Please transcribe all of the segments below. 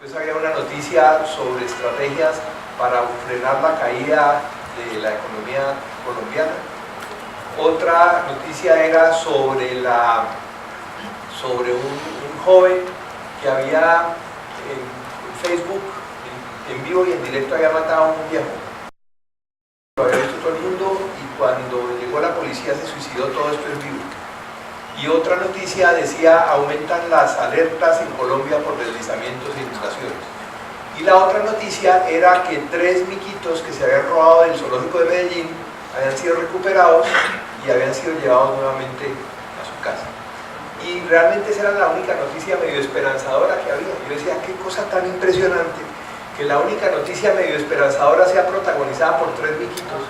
Pues había una noticia sobre estrategias para frenar la caída de la economía colombiana. Otra noticia era sobre un joven que había en Facebook, en vivo y en directo, había matado a un viejo. Lo había visto todo el mundo y cuando llegó la policía se suicidó. Todo esto en vivo. Y otra noticia decía: aumentan las alertas en Colombia por deslizamientos e inundaciones. Y la otra noticia era que 3 miquitos que se habían robado del zoológico de Medellín habían sido recuperados y habían sido llevados nuevamente a su casa. Y realmente esa era la única noticia medio esperanzadora que había. Yo decía: qué cosa tan impresionante que la única noticia medio esperanzadora sea protagonizada por 3 miquitos,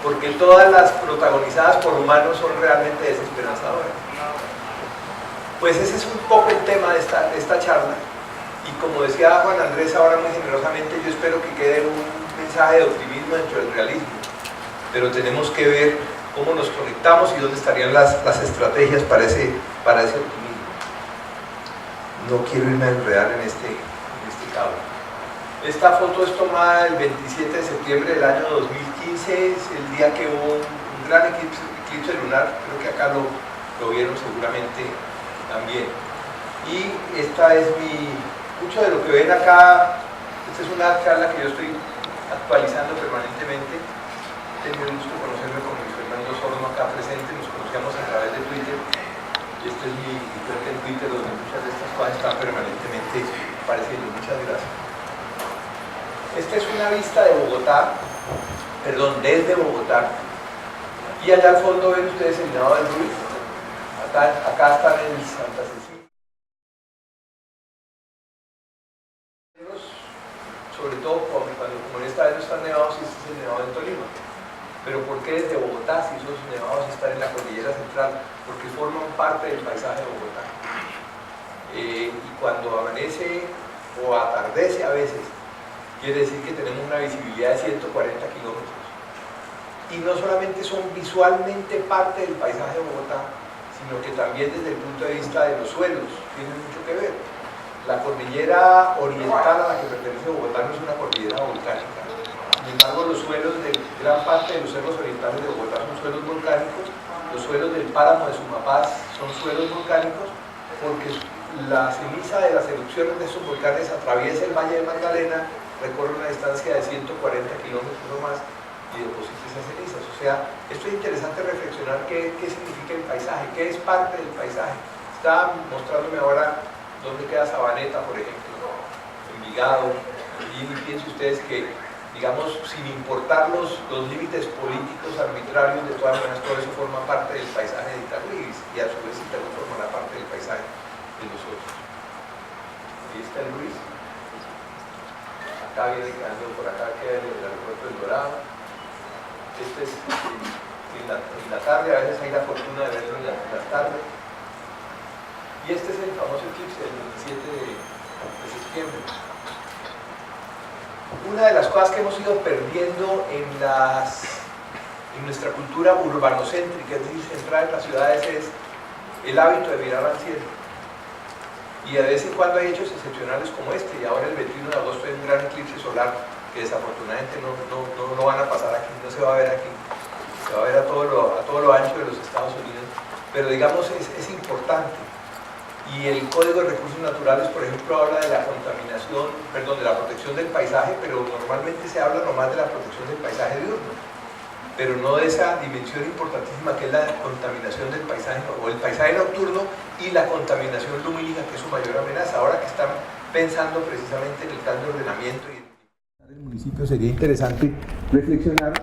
porque todas las protagonizadas por humanos son realmente desesperanzadoras. Pues ese es un poco el tema de esta charla, y como decía Juan Andrés ahora muy generosamente, yo espero que quede un mensaje de optimismo dentro del realismo, pero tenemos que ver cómo nos conectamos y dónde estarían las estrategias para ese optimismo. No quiero irme a enredar en este cabo. Esta foto es tomada el 27 de septiembre del año 2015, es el día que hubo un gran eclipse lunar. Creo que acá lo vieron seguramente también. Y esta es mucho de lo que ven acá. Esta es una charla que yo estoy actualizando permanentemente. Tengo el gusto de conocerme con Luis Fernando Sorno acá presente, nos conocíamos a través de Twitter. Este es mi cuenta en Twitter, donde muchas de estas cosas están permanentemente apareciendo. Muchas gracias. Esta es una vista de Bogotá, desde Bogotá. Y allá al fondo ven ustedes el Nevado del Ruiz. Acá están en Santa Cecilia. Sobre todo como en esta vez no están nevados, y este es el Nevado en Tolima. Pero ¿por qué desde Bogotá si esos nevados están en la cordillera central? Porque forman parte del paisaje de Bogotá. Y cuando amanece o atardece a veces, quiere decir que tenemos una visibilidad de 140 kilómetros. Y no solamente son visualmente parte del paisaje de Bogotá, sino que también desde el punto de vista de los suelos tienen mucho que ver. La cordillera oriental a la que pertenece Bogotá no es una cordillera volcánica. Sin embargo, los suelos de gran parte de los cerros orientales de Bogotá son suelos volcánicos. Los suelos del páramo de Sumapaz son suelos volcánicos porque la ceniza de las erupciones de esos volcanes atraviesa el Valle de Magdalena, recorre una distancia de 140 kilómetros o más y deposita esas cenizas. O sea, esto es interesante reflexionar qué significa el paisaje, qué es parte del paisaje. Está mostrándome ahora dónde queda Sabaneta, por ejemplo, Envigado, y piensen ustedes que, digamos, sin importar los límites políticos arbitrarios, de todas maneras todo eso forma parte del paisaje de Itaúí y a su vez Itaúí formará parte del paisaje de nosotros. Ahí está el Ruiz. Acá viene quedando, por acá queda el aeropuerto del Dorado. Este es en la tarde, a veces hay la fortuna de verlo en las tardes. Y este es el famoso eclipse del 27 de septiembre. Una de las cosas que hemos ido perdiendo en nuestra cultura urbanocéntrica, es decir, centrada en las ciudades, es el hábito de mirar al cielo. Y de vez en cuando hay hechos excepcionales como este, y ahora el 21 de agosto hay un gran eclipse solar que desafortunadamente no van a pasar aquí, no se va a ver aquí, se va a ver a todo lo ancho de los Estados Unidos, pero digamos es importante. Y el Código de Recursos Naturales, por ejemplo, habla de la contaminación, de la protección del paisaje, pero normalmente se habla nomás de la protección del paisaje diurno, pero no de esa dimensión importantísima que es la contaminación del paisaje, o el paisaje nocturno y la contaminación lumínica, que es su mayor amenaza. Ahora que están pensando precisamente en el plan de ordenamiento y del municipio, sería interesante reflexionar.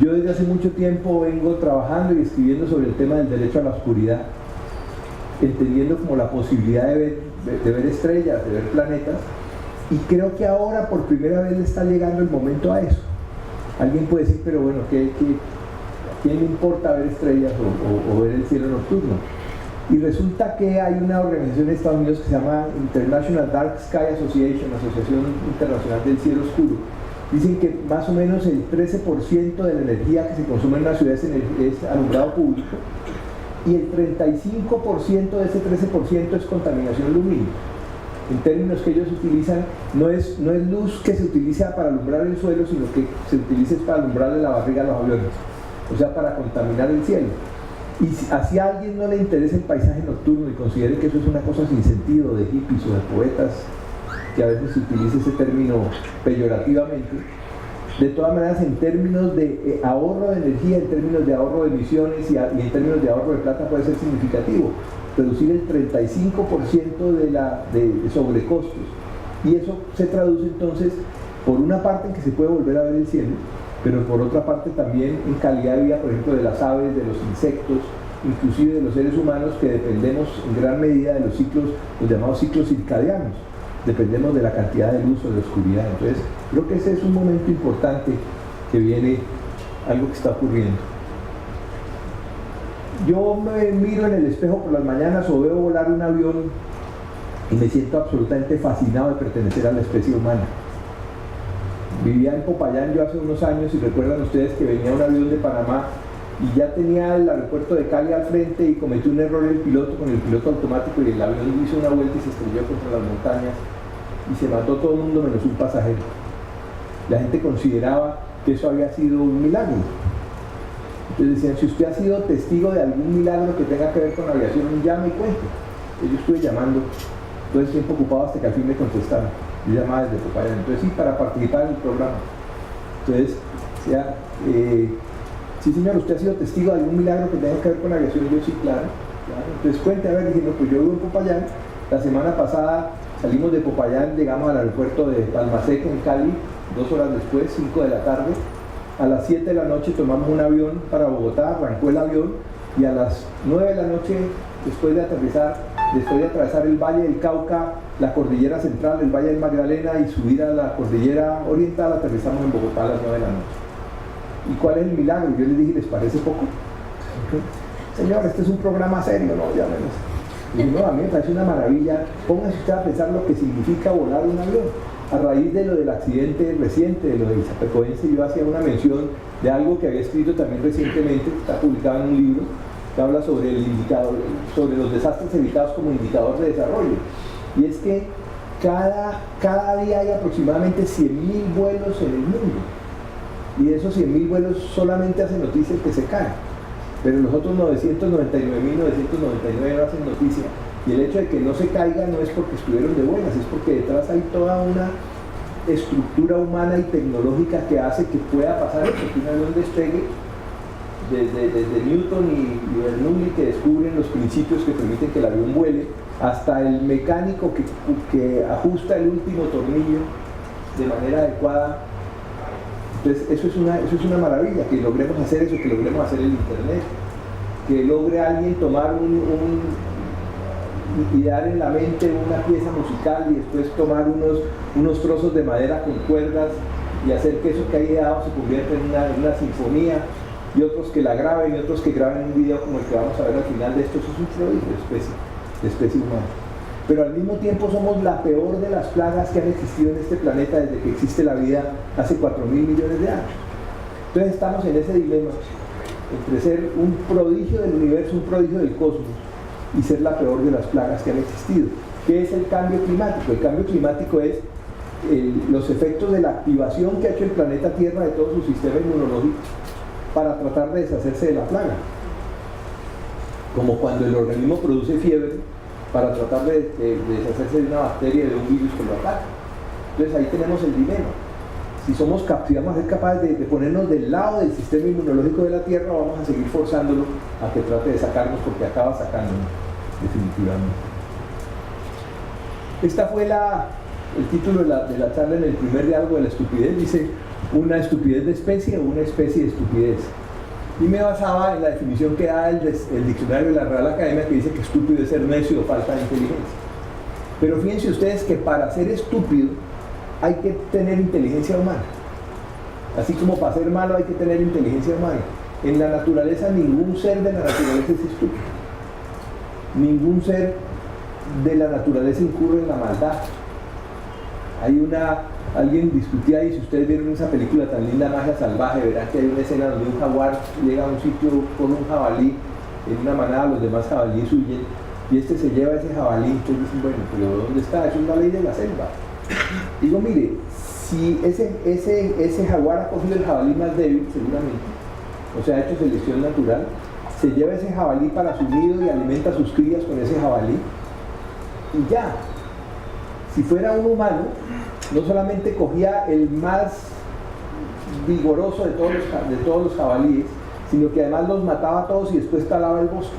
Yo desde hace mucho tiempo vengo trabajando y escribiendo sobre el tema del derecho a la oscuridad, entendiendo como la posibilidad de ver estrellas, de ver planetas, y creo que ahora por primera vez le está llegando el momento a eso. Alguien puede decir, pero bueno, ¿a quién le importa ver estrellas o ver el cielo nocturno? Y resulta que hay una organización de Estados Unidos que se llama International Dark Sky Association, Asociación Internacional del Cielo Oscuro. Dicen que más o menos el 13% de la energía que se consume en una ciudad es alumbrado público, y el 35% de ese 13% es contaminación lumínica. en términos que ellos utilizan, no es luz que se utiliza para alumbrar el suelo, sino que se utiliza para alumbrarle la barriga a los aviones, o sea, para contaminar el cielo. Y si a alguien no le interesa el paisaje nocturno y considere que eso es una cosa sin sentido, de hippies o de poetas, que a veces se utiliza ese término peyorativamente, de todas maneras, en términos de ahorro de energía, en términos de ahorro de emisiones y en términos de ahorro de plata puede ser significativo. Reducir el 35% de sobrecostos. Y eso se traduce entonces, por una parte, en que se puede volver a ver el cielo, pero por otra parte también en calidad de vida, por ejemplo, de las aves, de los insectos, inclusive de los seres humanos, que dependemos en gran medida de los ciclos, los llamados ciclos circadianos. Dependemos de la cantidad de luz o de oscuridad. Entonces, creo que ese es un momento importante que viene, algo que está ocurriendo. Yo me miro en el espejo por las mañanas o veo volar un avión y me siento absolutamente fascinado de pertenecer a la especie humana. Vivía en Popayán yo hace unos años y recuerdan ustedes que venía un avión de Panamá y ya tenía el aeropuerto de Cali al frente y cometió un error el piloto con el piloto automático y el avión hizo una vuelta y se estrelló contra las montañas y se mató todo el mundo menos un pasajero. La gente consideraba que eso había sido un milagro. Entonces decían, si usted ha sido testigo de algún milagro que tenga que ver con la aviación, llame y cuente. Yo estuve llamando todo el tiempo ocupado hasta que al fin me contestaron. Yo llamaba desde Popayán, entonces sí, para participar en el programa. Entonces, decía, sí señor, ¿usted ha sido testigo de algún milagro que tenga que ver con la aviación? Yo sí, claro. Entonces cuente, a ver, dije, no, pues yo vivo en Popayán, la semana pasada salimos de Popayán, llegamos al aeropuerto de Palmaseca en Cali, 2 horas después, 5 de la tarde, a las 7 de la noche tomamos un avión para Bogotá, arrancó el avión y a las 9 de la noche, después de atravesar el Valle del Cauca, la cordillera central, el Valle del Magdalena y subir a la cordillera oriental, aterrizamos en Bogotá a las 9 de la noche. ¿Y cuál es el milagro? Yo les dije, ¿les parece poco? Señor, este es un programa serio, ¿no? Ya menos. Y no, a mí me parece una maravilla. Pónganse usted a pensar lo que significa volar un avión. A raíz de lo del accidente reciente, de lo de Chapecoense, yo hacía una mención de algo que había escrito también recientemente, que está publicado en un libro, que habla sobre el indicador, sobre los desastres evitados como indicador de desarrollo. Y es que cada día hay aproximadamente 100.000 vuelos en el mundo. Y de esos 100.000 vuelos solamente hacen noticia el que se cae. Pero los otros 999.999 no hacen noticia. Y el hecho de que no se caiga no es porque estuvieron de buenas, es porque detrás hay toda una estructura humana y tecnológica que hace que pueda pasar eso, que un avión despegue desde Newton y Bernoulli, que descubren los principios que permiten que el avión vuele, hasta el mecánico que ajusta el último tornillo de manera adecuada. Entonces eso es una maravilla, que logremos hacer eso, que logremos hacer el internet, que logre alguien tomar idear en la mente una pieza musical y después tomar unos trozos de madera con cuerdas y hacer que eso que ha ideado se convierta en una sinfonía, y otros que la graben y otros que graben un video como el que vamos a ver al final de esto. Eso es un prodigio de especie humana. Pero al mismo tiempo somos la peor de las plagas que han existido en este planeta desde que existe la vida hace 4.000 millones de años. Entonces estamos en ese dilema entre ser un prodigio del universo, un prodigio del cosmos, y ser la peor de las plagas que han existido. ¿Qué es el cambio climático? El cambio climático es los efectos de la activación que ha hecho el planeta Tierra de todo su sistema inmunológico para tratar de deshacerse de la plaga. Como cuando el organismo produce fiebre para tratar de deshacerse de una bacteria, de un virus que lo ataca. Entonces ahí tenemos el dilema. Si vamos a ser capaces de ponernos del lado del sistema inmunológico de la Tierra, vamos a seguir forzándolo a que trate de sacarnos, porque acaba sacándonos definitivamente. Esta fue el título de la charla en el primer diálogo de la estupidez. Dice, una estupidez de especie o una especie de estupidez. Y me basaba en la definición que da el diccionario de la Real Academia, que dice que estúpido es ser necio o falta de inteligencia. Pero fíjense ustedes que para ser estúpido hay que tener inteligencia humana. Así como para ser malo hay que tener inteligencia humana. En la naturaleza ningún ser de la naturaleza es estúpido. Ningún ser de la naturaleza incurre en la maldad. Alguien discutía ahí, si ustedes vieron esa película tan linda, Magia Salvaje, verán que hay una escena donde un jaguar llega a un sitio con un jabalí en una manada, los demás jabalíes huyen, y este se lleva ese jabalí. Entonces dicen, bueno, pero ¿dónde está? Eso es la ley de la selva. Digo, mire, si ese jaguar ha cogido el jabalí más débil, seguramente, o sea, ha hecho selección natural, se lleva ese jabalí para su nido y alimenta a sus crías con ese jabalí, y ya. Si fuera un humano, no solamente cogía el más vigoroso de todos los jabalíes, sino que además los mataba a todos y después talaba el bosque.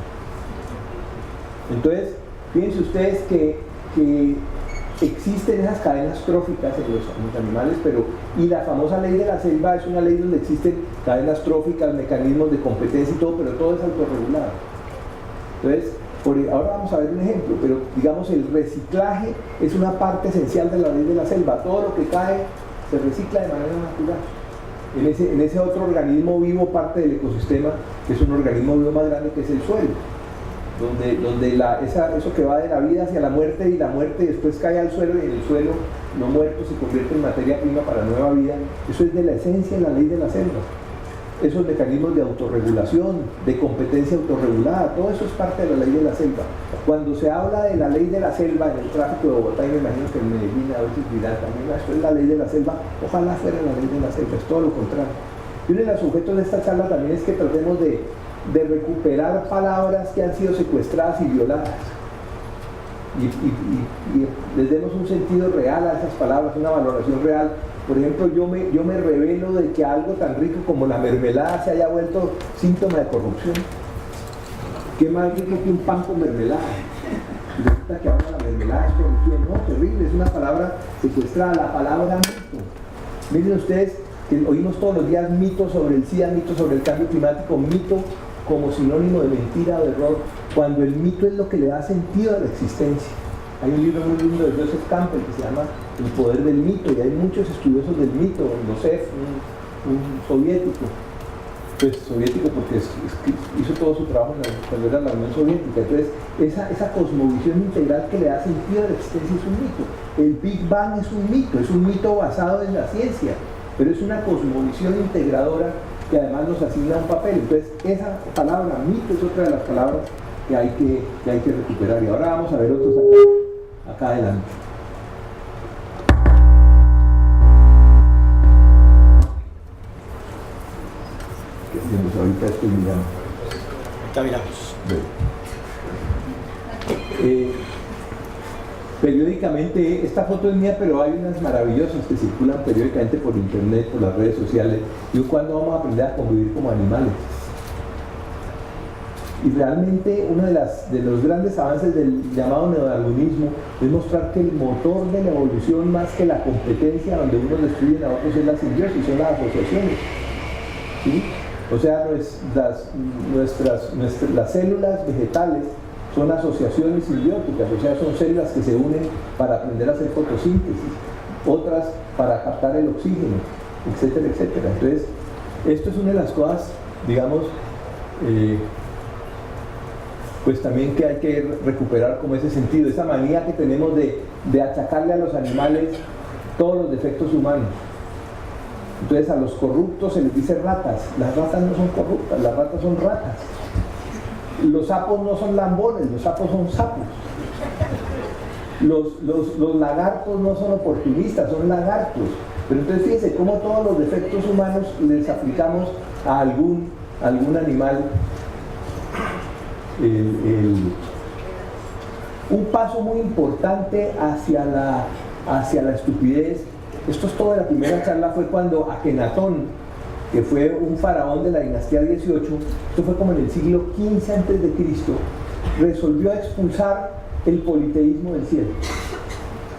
Entonces, fíjense ustedes que existen esas cadenas tróficas en los animales, y la famosa ley de la selva es una ley donde existen cadenas tróficas, mecanismos de competencia y todo, pero todo es autorregulado. Entonces, ahora vamos a ver un ejemplo, pero digamos el reciclaje es una parte esencial de la ley de la selva. Todo lo que cae se recicla de manera natural. En ese otro organismo vivo, parte del ecosistema, que es un organismo vivo más grande, que es el suelo, donde eso que va de la vida hacia la muerte, y la muerte después cae al suelo, y en el suelo lo muerto se convierte en materia prima para nueva vida. Eso es de la esencia de la ley de la selva. Esos mecanismos de autorregulación, de competencia autorregulada, todo eso es parte de la ley de la selva. Cuando se habla de la ley de la selva en el tráfico de Bogotá, y me imagino que en Medellín a veces dirán también, esto es la ley de la selva, ojalá fuera la ley de la selva, es todo lo contrario. Y uno de los objetos de esta charla también es que tratemos de recuperar palabras que han sido secuestradas y violadas, y les demos un sentido real a esas palabras, una valoración real. Por ejemplo, yo me revelo de que algo tan rico como la mermelada se haya vuelto síntoma de corrupción. ¿Qué más rico que un pan con mermelada? Y resulta que ahora la mermelada es corrupción. No, terrible, es una palabra secuestrada, la palabra mito. Miren ustedes que oímos todos los días mitos sobre el SIDA, mitos sobre el cambio climático, mito como sinónimo de mentira o de error, cuando el mito es lo que le da sentido a la existencia. Hay un libro muy lindo de Joseph Campbell que se llama El poder del mito, y hay muchos estudiosos del mito, Joseph, un soviético, pues soviético porque hizo todo su trabajo cuando era la Unión Soviética. Entonces, esa cosmovisión integral que le da sentido a la existencia es un mito. El Big Bang es un mito basado en la ciencia, pero es una cosmovisión integradora que además nos asigna un papel. Entonces, esa palabra mito es otra de las palabras que hay que recuperar. Y ahora vamos a ver otros acá adelante. Ahorita estoy mirando. Ahorita miramos. Periódicamente, esta foto es mía, pero hay unas maravillosas que circulan periódicamente por internet, por las redes sociales. Digo, ¿cuándo vamos a aprender a convivir como animales? Y realmente uno de los grandes avances del llamado neodarwinismo es mostrar que el motor de la evolución, más que la competencia donde unos destruyen a otros, es la simbiosis, son las asociaciones. ¿Sí? O sea, las células vegetales son asociaciones simbióticas, o sea, son células que se unen para aprender a hacer fotosíntesis, otras para captar el oxígeno, etcétera, etcétera. Entonces, esto es una de las cosas, digamos, pues también que hay que recuperar como ese sentido, esa manía que tenemos de achacarle a los animales todos los defectos humanos. Entonces a los corruptos se les dice ratas. Las ratas no son corruptas, las ratas son ratas. Los sapos no son lambones, los sapos son sapos. Los lagartos no son oportunistas, son lagartos. Pero entonces fíjense cómo todos los defectos humanos les aplicamos a algún animal. Un paso muy importante hacia la estupidez, esto es todo de la primera charla, fue cuando Akenatón, que fue un faraón de la dinastía 18, esto fue como en el siglo XV a.C., resolvió expulsar el politeísmo del cielo.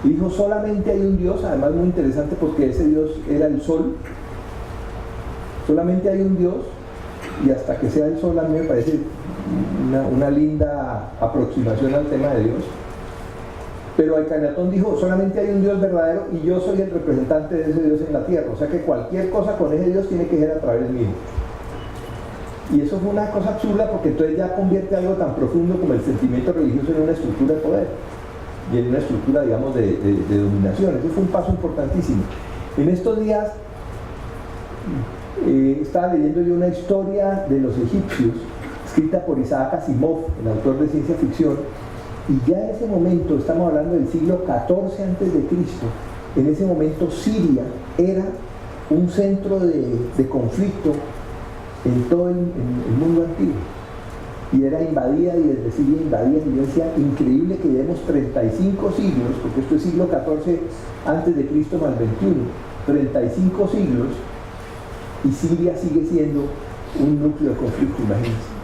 Y dijo, solamente hay un Dios, además muy interesante porque ese Dios era el sol, solamente hay un Dios, y hasta que sea el sol a mí me parece una linda aproximación al tema de Dios. Pero Akenatón dijo, solamente hay un Dios verdadero y yo soy el representante de ese Dios en la tierra, o sea que cualquier cosa con ese Dios tiene que ser a través mío. Y eso fue una cosa absurda porque entonces ya convierte algo tan profundo como el sentimiento religioso en una estructura de poder y en una estructura, digamos, de dominación. Eso fue un paso importantísimo. En estos días estaba leyendo yo una historia de los egipcios escrita por Isaac Asimov, el autor de ciencia ficción, Y ya en ese momento, estamos hablando del siglo XIV antes de Cristo, en ese momento Siria era un centro de conflicto en todo el mundo antiguo. Y era invadida, y desde Siria invadía, y yo decía, increíble que llevemos 35 siglos, porque esto es siglo XIV antes de Cristo más 21, 35 siglos, y Siria sigue siendo un núcleo de conflicto, imagínense.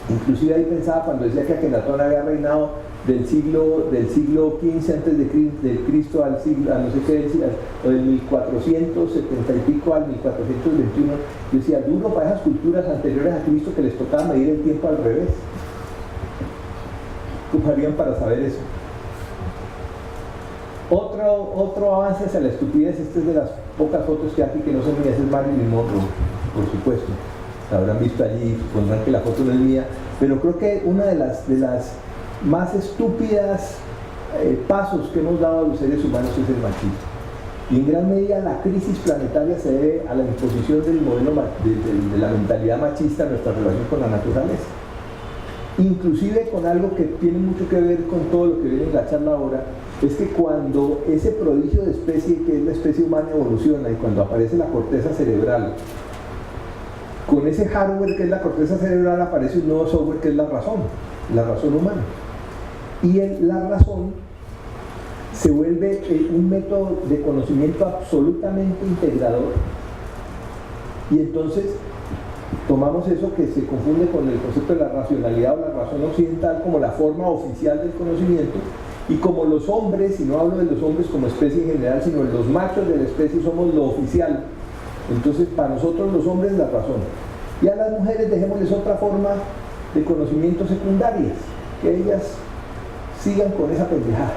Inclusive ahí pensaba cuando decía que Akenatón había reinado del siglo XV antes de Cristo al siglo, a no sé qué decía, o del 1470 y pico al 1421, yo decía, duro para esas culturas anteriores a Cristo que les tocaba medir el tiempo al revés. ¿Cómo harían para saber eso? Otro avance hacia la estupidez, esta es de las pocas fotos que hay aquí que no son mías, es Marilyn Monroe, por supuesto. La habrán visto allí, supondrán que la foto no es mía, pero creo que una de las más estúpidas pasos que hemos dado a los seres humanos es el machismo. Y en gran medida la crisis planetaria se debe a la imposición del modelo de la mentalidad machista en nuestra relación con la naturaleza. Inclusive con algo que tiene mucho que ver con todo lo que viene en la charla ahora, es que cuando ese prodigio de especie que es la especie humana evoluciona y cuando aparece la corteza cerebral, con ese hardware que es la corteza cerebral aparece un nuevo software que es la razón humana. Y la razón se vuelve un método de conocimiento absolutamente integrador. Y entonces tomamos eso que se confunde con el concepto de la racionalidad o la razón occidental como la forma oficial del conocimiento, y como los hombres, y no hablo de los hombres como especie en general, sino de los machos de la especie somos lo oficial, entonces para nosotros los hombres la razón. Y a las mujeres dejémosles otra forma de conocimiento secundarias, que ellas sigan con esa pendejada.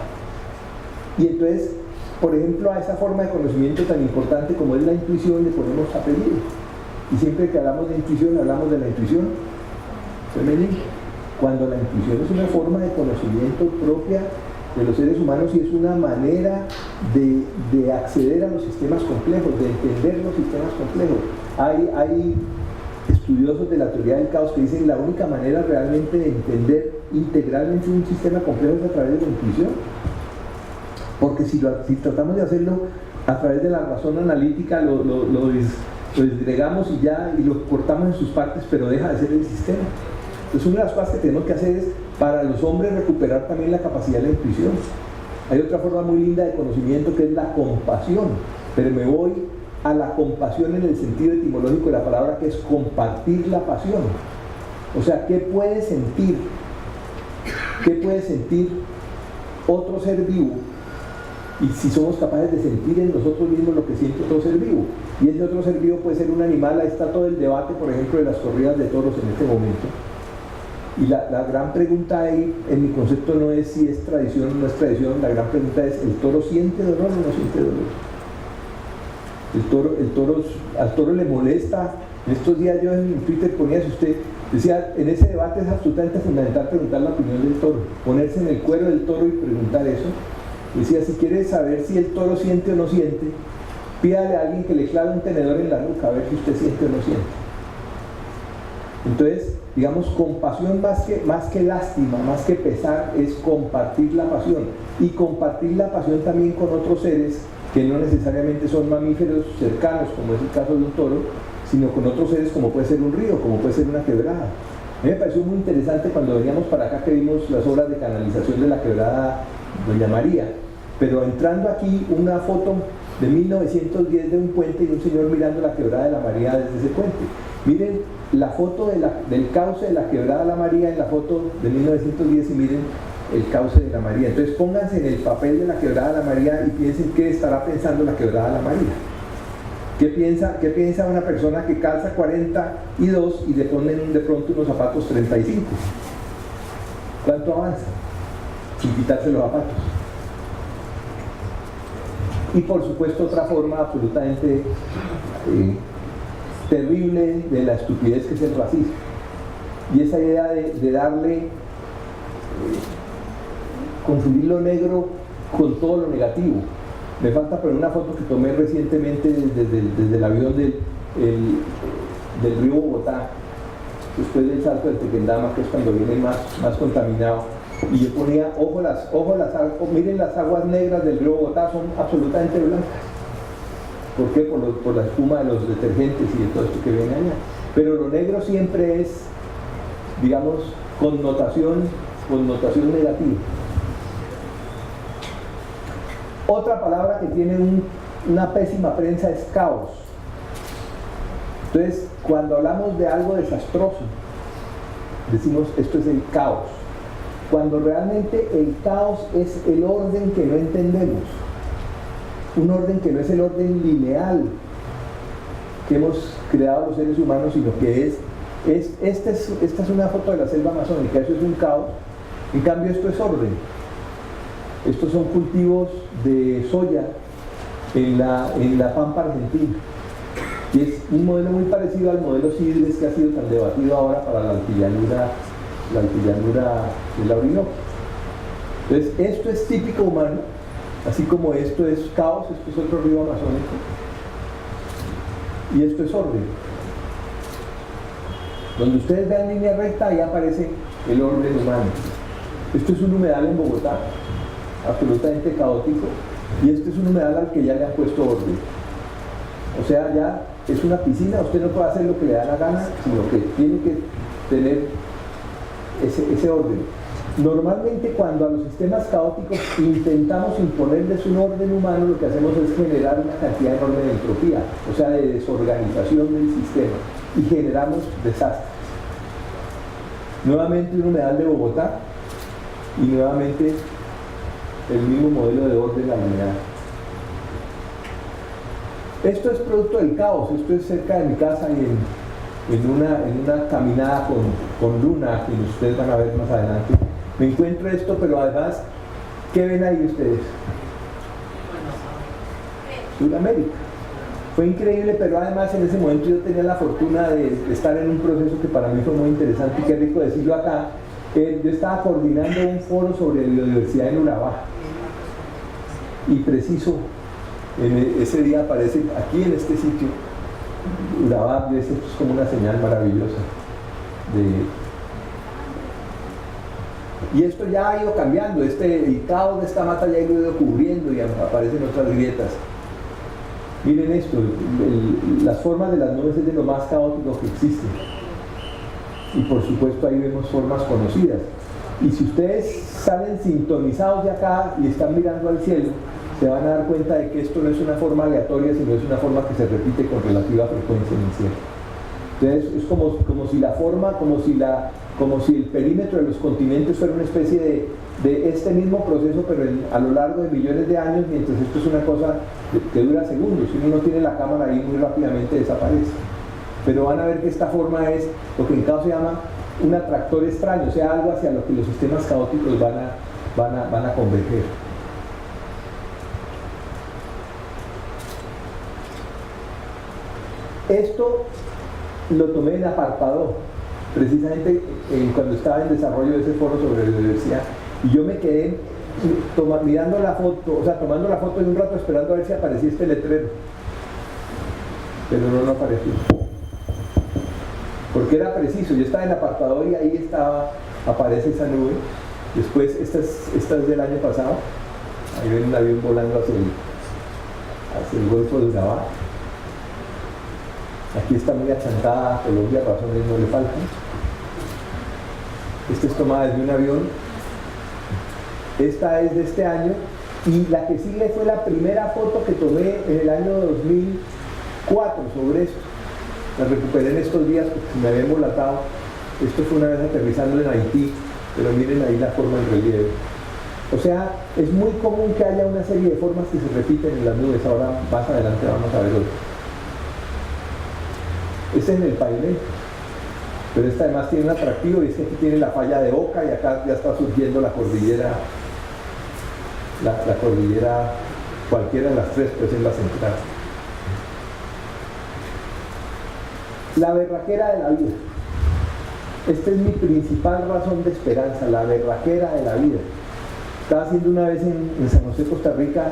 Y entonces, por ejemplo, a esa forma de conocimiento tan importante como es la intuición le ponemos apellido. Y siempre que hablamos de intuición, hablamos de la intuición femenina, cuando la intuición es una forma de conocimiento propia de los seres humanos y es una manera de acceder a los sistemas complejos, de entender los sistemas complejos. Hay estudiosos de la teoría del caos que dicen la única manera realmente de entender integralmente un sistema complejo es a través de la intuición, porque si tratamos de hacerlo a través de la razón analítica lo disgregamos y lo cortamos en sus partes, pero deja de ser el sistema. Entonces una de las cosas que tenemos que hacer es para los hombres recuperar también la capacidad de la intuición. Hay otra forma muy linda de conocimiento que es la compasión, pero me voy a la compasión en el sentido etimológico de la palabra, que es compartir la pasión. O sea, ¿qué puede sentir otro ser vivo? Y si somos capaces de sentir en nosotros mismos lo que siente otro ser vivo. Y ese otro ser vivo puede ser un animal. Ahí está todo el debate, por ejemplo, de las corridas de toros en este momento. Y la gran pregunta ahí, en mi concepto, no es si es tradición o no es tradición. La gran pregunta es, ¿el toro siente dolor o no siente dolor? Al toro le molesta. En estos días yo en Twitter ponía, si usted decía, en ese debate es absolutamente fundamental preguntar la opinión del toro, ponerse en el cuero del toro y preguntar eso. Decía, si quiere saber si el toro siente o no siente, pídale a alguien que le clave un tenedor en la nuca a ver si usted siente o no siente. Entonces, digamos, compasión más que lástima, más que pesar, es compartir la pasión. Y compartir la pasión también con otros seres que no necesariamente son mamíferos cercanos, como es el caso de un toro, sino con otros seres como puede ser un río, como puede ser una quebrada. A mí me pareció muy interesante cuando veníamos para acá que vimos las obras de canalización de la quebrada Doña María, pero entrando aquí una foto de 1910 de un puente y un señor mirando la quebrada de la María desde ese puente. Miren la foto del cauce de la quebrada de la María en la foto de 1910 y miren el cauce de la María. Entonces pónganse en el papel de la quebrada de la María y piensen qué estará pensando la quebrada de la María. ¿Qué piensa una persona que calza 42 y le ponen de pronto unos zapatos 35? ¿Cuánto avanza? Sin quitarse los zapatos. Y por supuesto otra forma absolutamente terrible de la estupidez que es el racismo. Y esa idea de darle, confundir lo negro con todo lo negativo. Me falta poner una foto que tomé recientemente desde el avión del río Bogotá, después del salto del Tequendama, que es cuando viene más contaminado. Y yo ponía, miren las aguas negras del río Bogotá, son absolutamente blancas. ¿Por qué? Por la espuma de los detergentes y de todo esto que viene allá. Pero lo negro siempre es, digamos, connotación negativa. Otra palabra que tiene una pésima prensa es caos. Entonces, cuando hablamos de algo desastroso, decimos esto es el caos. Cuando realmente el caos es el orden que no entendemos. Un orden que no es el orden lineal que hemos creado los seres humanos, sino que esta es una foto de la selva amazónica, eso es un caos. En cambio esto es orden. Estos son cultivos de soya en la pampa argentina. Y es un modelo muy parecido al modelo Sidres que ha sido tan debatido ahora para la altillanura de la Orinoco. Entonces, esto es típico humano, así como esto es caos, esto es otro río amazónico, y esto es orden. Donde ustedes vean línea recta, ahí aparece el orden humano. Esto es un humedal en Bogotá, absolutamente caótico, y este es un humedal al que ya le han puesto orden. O sea, ya es una piscina, usted no puede hacer lo que le da la gana, sino que tiene que tener ese orden. Normalmente cuando a los sistemas caóticos intentamos imponerles un orden humano, lo que hacemos es generar una cantidad enorme de entropía, o sea, de desorganización del sistema, y generamos desastres. Nuevamente un humedal de Bogotá, y nuevamente el mismo modelo de orden de la humanidad. Esto es producto del caos, esto es cerca de mi casa y en una caminada con Luna, que ustedes van a ver más adelante. Me encuentro esto, pero además, ¿qué ven ahí ustedes? Sudamérica. Fue increíble, pero además en ese momento yo tenía la fortuna de estar en un proceso que para mí fue muy interesante y qué rico decirlo acá. Yo estaba coordinando un foro sobre biodiversidad en Urabá. Y preciso, ese día aparece aquí en este sitio, Urabá, esto es como una señal maravillosa. Y esto ya ha ido cambiando, el caos de esta mata ya ha ido cubriendo y aparecen otras grietas. Miren esto, las formas de las nubes es de lo más caótico que existe. Y por supuesto ahí vemos formas conocidas. Y si ustedes salen sintonizados de acá y están mirando al cielo, se van a dar cuenta de que esto no es una forma aleatoria, sino es una forma que se repite con relativa frecuencia en el cielo. Entonces es como si la forma, como si el perímetro de los continentes fuera una especie de este mismo proceso, pero a lo largo de millones de años, mientras esto es una cosa que dura segundos. Si uno no tiene la cámara ahí, muy rápidamente desaparece. Pero van a ver que esta forma es lo que en caos se llama un atractor extraño, o sea, algo hacia lo que los sistemas caóticos van a converger. Esto lo tomé en Apartadó, precisamente cuando estaba en desarrollo de ese foro sobre biodiversidad, y yo me quedé mirando la foto, o sea, tomando la foto y un rato esperando a ver si aparecía este letrero, pero no apareció, porque era preciso. Yo estaba en Apartadó y ahí aparece esa nube. Después, esta es del año pasado, ahí ven un avión volando hacia el Golfo de Urabá. Aquí está muy achantada Colombia, razones no le faltan. Esta es tomada desde un avión. Esta es de este año. Y la que sigue fue la primera foto que tomé en el año 2004 sobre esto. La recuperé en estos días porque se me había embolatado. Esto fue una vez aterrizando en Haití, pero miren ahí la forma en relieve. O sea, es muy común que haya una serie de formas que se repiten en las nubes. Ahora, más adelante vamos a ver otro. Este es en el pavimento, pero esta además tiene un atractivo, y es que aquí tiene la falla de Oca y acá ya está surgiendo la cordillera, la cordillera, cualquiera de las tres, pues es la central. La berraquera de la vida. Esta es mi principal razón de esperanza, la berraquera de la vida. Estaba haciendo una vez en San José, Costa Rica,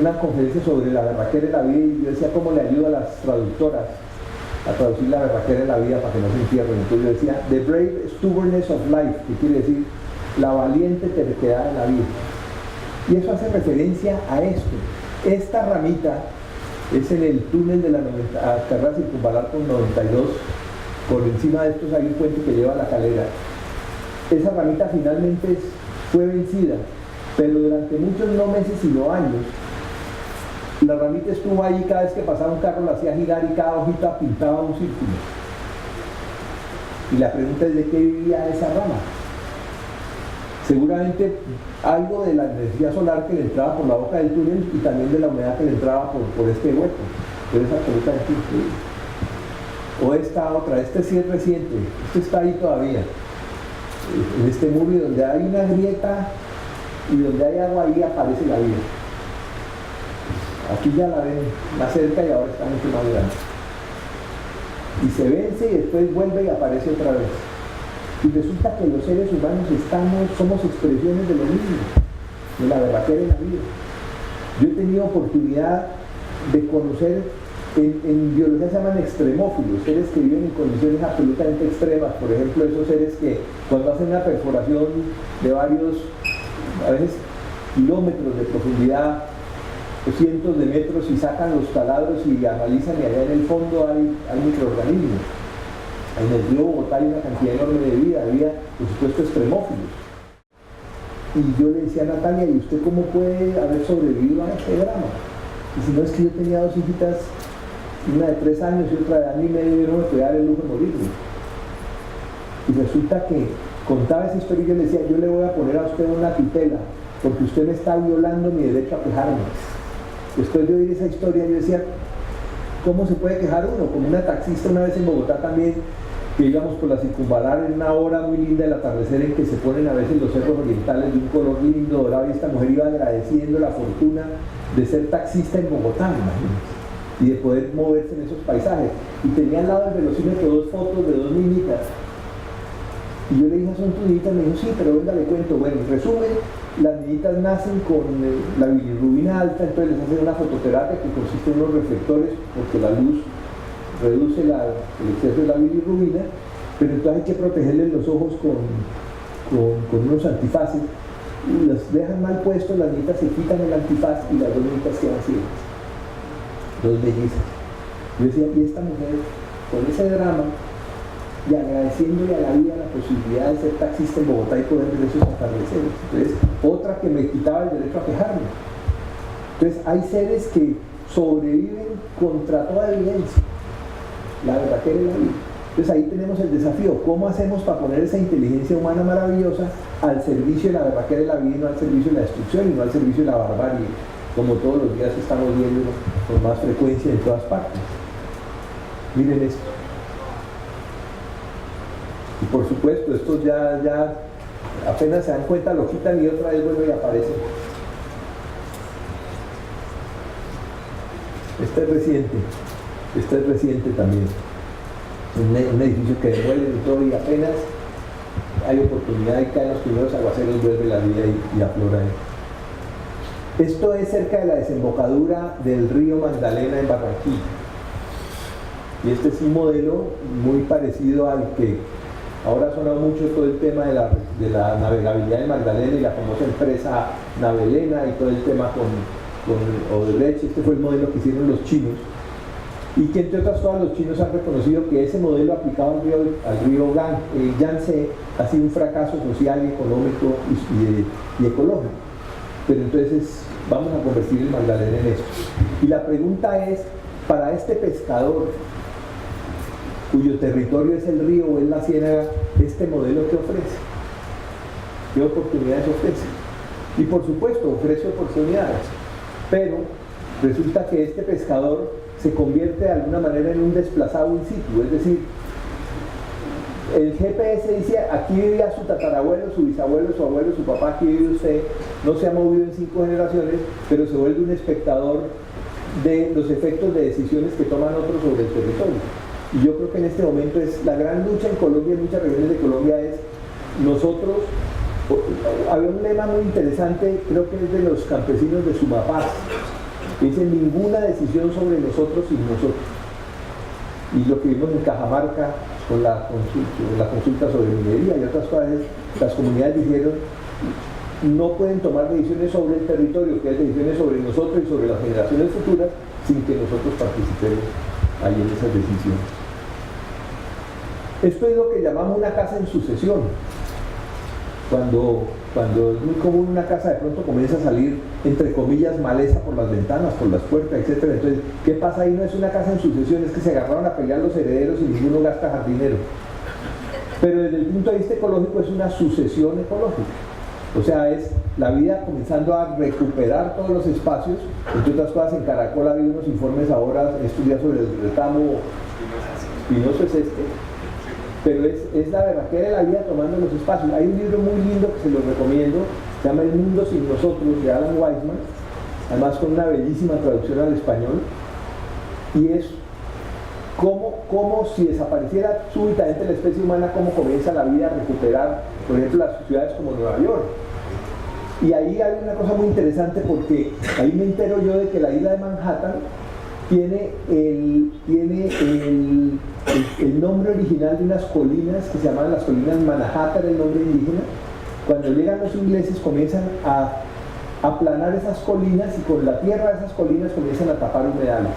una conferencia sobre la berraquera de la vida, y yo decía cómo le ayudo a las traductoras a traducir la berraquera de la vida para que no se entierren. Entonces yo decía, the brave stubbornness of life, que quiere decir la valiente terquedad de la vida. Y eso hace referencia a esto. Esta ramita es en el túnel de la carrera circunvalar con 92, por encima de estos hay un puente que lleva a la Calera. Esa ramita finalmente fue vencida, pero durante muchos no meses sino años, la ramita estuvo ahí, cada vez que pasaba un carro la hacía girar y cada hojita pintaba un círculo. Y la pregunta es: ¿de qué vivía esa rama? Seguramente algo de la energía solar que le entraba por la boca del túnel y también de la humedad que le entraba por este hueco, pero es absolutamente increíble. O esta otra, este sí es reciente, este está ahí todavía, en este muro, donde hay una grieta y donde hay agua, ahí aparece la vida. Aquí ya la ven más cerca y ahora está mucho más grande. Y se vence y después vuelve y aparece otra vez. Y resulta que los seres humanos somos expresiones de lo mismo, de la berraquera en la vida. Yo he tenido oportunidad de conocer, en biología se llaman extremófilos, seres que viven en condiciones absolutamente extremas. Por ejemplo, esos seres que cuando hacen una perforación de varios, a veces kilómetros de profundidad, o cientos de metros, y sacan los taladros y analizan, y allá en el fondo hay microorganismos. En el río Bogotá hay una cantidad enorme de vida, había por supuesto extremófilos. Y yo le decía a Natalia: ¿y usted cómo puede haber sobrevivido a este drama? Y si no, es que yo tenía dos hijitas, una de 3 años y otra de año y medio, y yo no me podía dar el lujo de morirme. Y resulta que contaba esa historia y yo le decía: yo le voy a poner a usted una tutela, porque usted me está violando mi derecho a quejarme. Después de oír esa historia yo decía: ¿cómo se puede quejar uno? Como una taxista una vez en Bogotá también, que íbamos por la circunvalar en una hora muy linda del atardecer, en que se ponen a veces los cerros orientales de un color lindo, dorado, y esta mujer iba agradeciendo la fortuna de ser taxista en Bogotá, imagínense, y de poder moverse en esos paisajes. Y tenía al lado del velocímetro 2 fotos de 2 niñitas. Y yo le dije: ¿son tus niñitas? Me dijo: sí, pero venga, le cuento. Bueno, en resumen, las niñitas nacen con la bilirrubina alta, entonces les hacen una fototerapia que consiste en unos reflectores, porque la luz reduce el exceso de la bilirrubina, pero entonces hay que protegerles los ojos con unos antifaces, y los dejan mal puestos, las niñitas se quitan el antifaz y las 2 niñitas quedan ciegas, 2 bellezas. Yo decía: y esta mujer, con ese drama, y agradeciéndole a la vida la posibilidad de ser taxista en Bogotá y poder ver esos atardeceres. Entonces, otra que me quitaba el derecho a quejarme. Entonces, hay seres que sobreviven contra toda evidencia, la verdad que es la vida. Entonces, ahí tenemos el desafío: ¿cómo hacemos para poner esa inteligencia humana maravillosa al servicio de la verdad que es la vida, y no al servicio de la destrucción, y no al servicio de la barbarie, como todos los días estamos viendo con más frecuencia en todas partes? Miren esto. Y por supuesto, estos ya apenas se dan cuenta, lo quitan y otra vez vuelve y aparece. Este es reciente también. Un edificio que demuelen y todo, y apenas hay oportunidad y caen los primeros aguaceros, vuelve la vida y aflora. Esto es cerca de la desembocadura del río Magdalena en Barranquilla. Y este es un modelo muy parecido al que ahora suena mucho, todo el tema de la navegabilidad de Magdalena y la famosa empresa Navelena y todo el tema con Odebrecht. Este fue el modelo que hicieron los chinos, y que entre otras cosas los chinos han reconocido que ese modelo aplicado al río Yangtze ha sido un fracaso social, económico y ecológico. Pero entonces vamos a convertir el Magdalena en esto. Y la pregunta es: para este pescador, cuyo territorio es el río o es la ciénaga, ¿este modelo qué ofrece? ¿Qué oportunidades ofrece? Y por supuesto ofrece oportunidades, pero resulta que este pescador se convierte de alguna manera en un desplazado in situ, es decir, el GPS dice: aquí vivía su tatarabuelo, su bisabuelo, su abuelo, su papá, aquí vive usted, no se ha movido en 5 generaciones, pero se vuelve un espectador de los efectos de decisiones que toman otros sobre el territorio. Y yo creo que en este momento es la gran lucha en Colombia, en muchas regiones de Colombia, es nosotros. Había un lema muy interesante, creo que es de los campesinos de Sumapaz, que dice: ninguna decisión sobre nosotros sin nosotros. Y lo que vimos en Cajamarca con la consulta sobre minería y otras cosas, las comunidades dijeron no pueden tomar decisiones sobre el territorio, que es decisiones sobre nosotros y sobre las generaciones futuras, sin que nosotros participemos ahí en esas decisiones. Esto es lo que llamamos una casa en sucesión. Cuando es muy común una casa de pronto comienza a salir, entre comillas, maleza por las ventanas, por las puertas, etc. Entonces, ¿qué pasa ahí? No es una casa en sucesión, es que se agarraron a pelear los herederos y ninguno gasta jardinero. Pero desde el punto de vista ecológico es una sucesión ecológica. O sea, es la vida comenzando a recuperar todos los espacios. Entre otras cosas, en Caracol ha habido unos informes ahora, estos días sobre el retamo espinoso es este, pero es la verdadera de la vida tomando los espacios. Hay un libro muy lindo que se lo recomiendo, se llama El mundo sin nosotros, de Alan Weisman, además con una bellísima traducción al español, y es como si desapareciera súbitamente la especie humana, cómo comienza la vida a recuperar, por ejemplo, las ciudades como Nueva York. Y ahí hay una cosa muy interesante, porque ahí me entero yo de que la isla de Manhattan tiene el nombre original de unas colinas que se llaman las colinas Manhattan, el nombre indígena. Cuando llegan los ingleses comienzan a aplanar esas colinas y con la tierra de esas colinas comienzan a tapar humedales.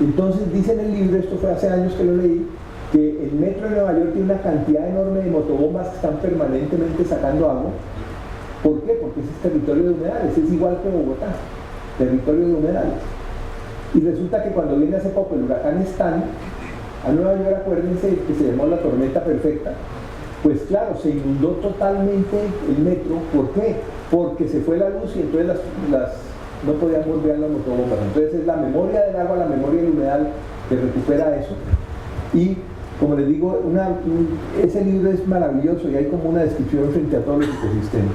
Entonces dice en el libro, esto fue hace años que lo leí, que el metro de Nueva York tiene una cantidad enorme de motobombas que están permanentemente sacando agua. ¿Por qué? Porque ese es territorio de humedales, es igual que Bogotá, territorio de humedales. Y resulta que cuando viene hace poco el huracán Stan a Nueva York, acuérdense que se llamó la tormenta perfecta, pues claro, se inundó totalmente el metro. ¿Por qué? Porque se fue la luz y entonces no podían volver a las motobombas. Entonces es la memoria del agua, la memoria del humedal que recupera eso. Y como les digo, ese libro es maravilloso y hay como una descripción frente a todos los ecosistemas.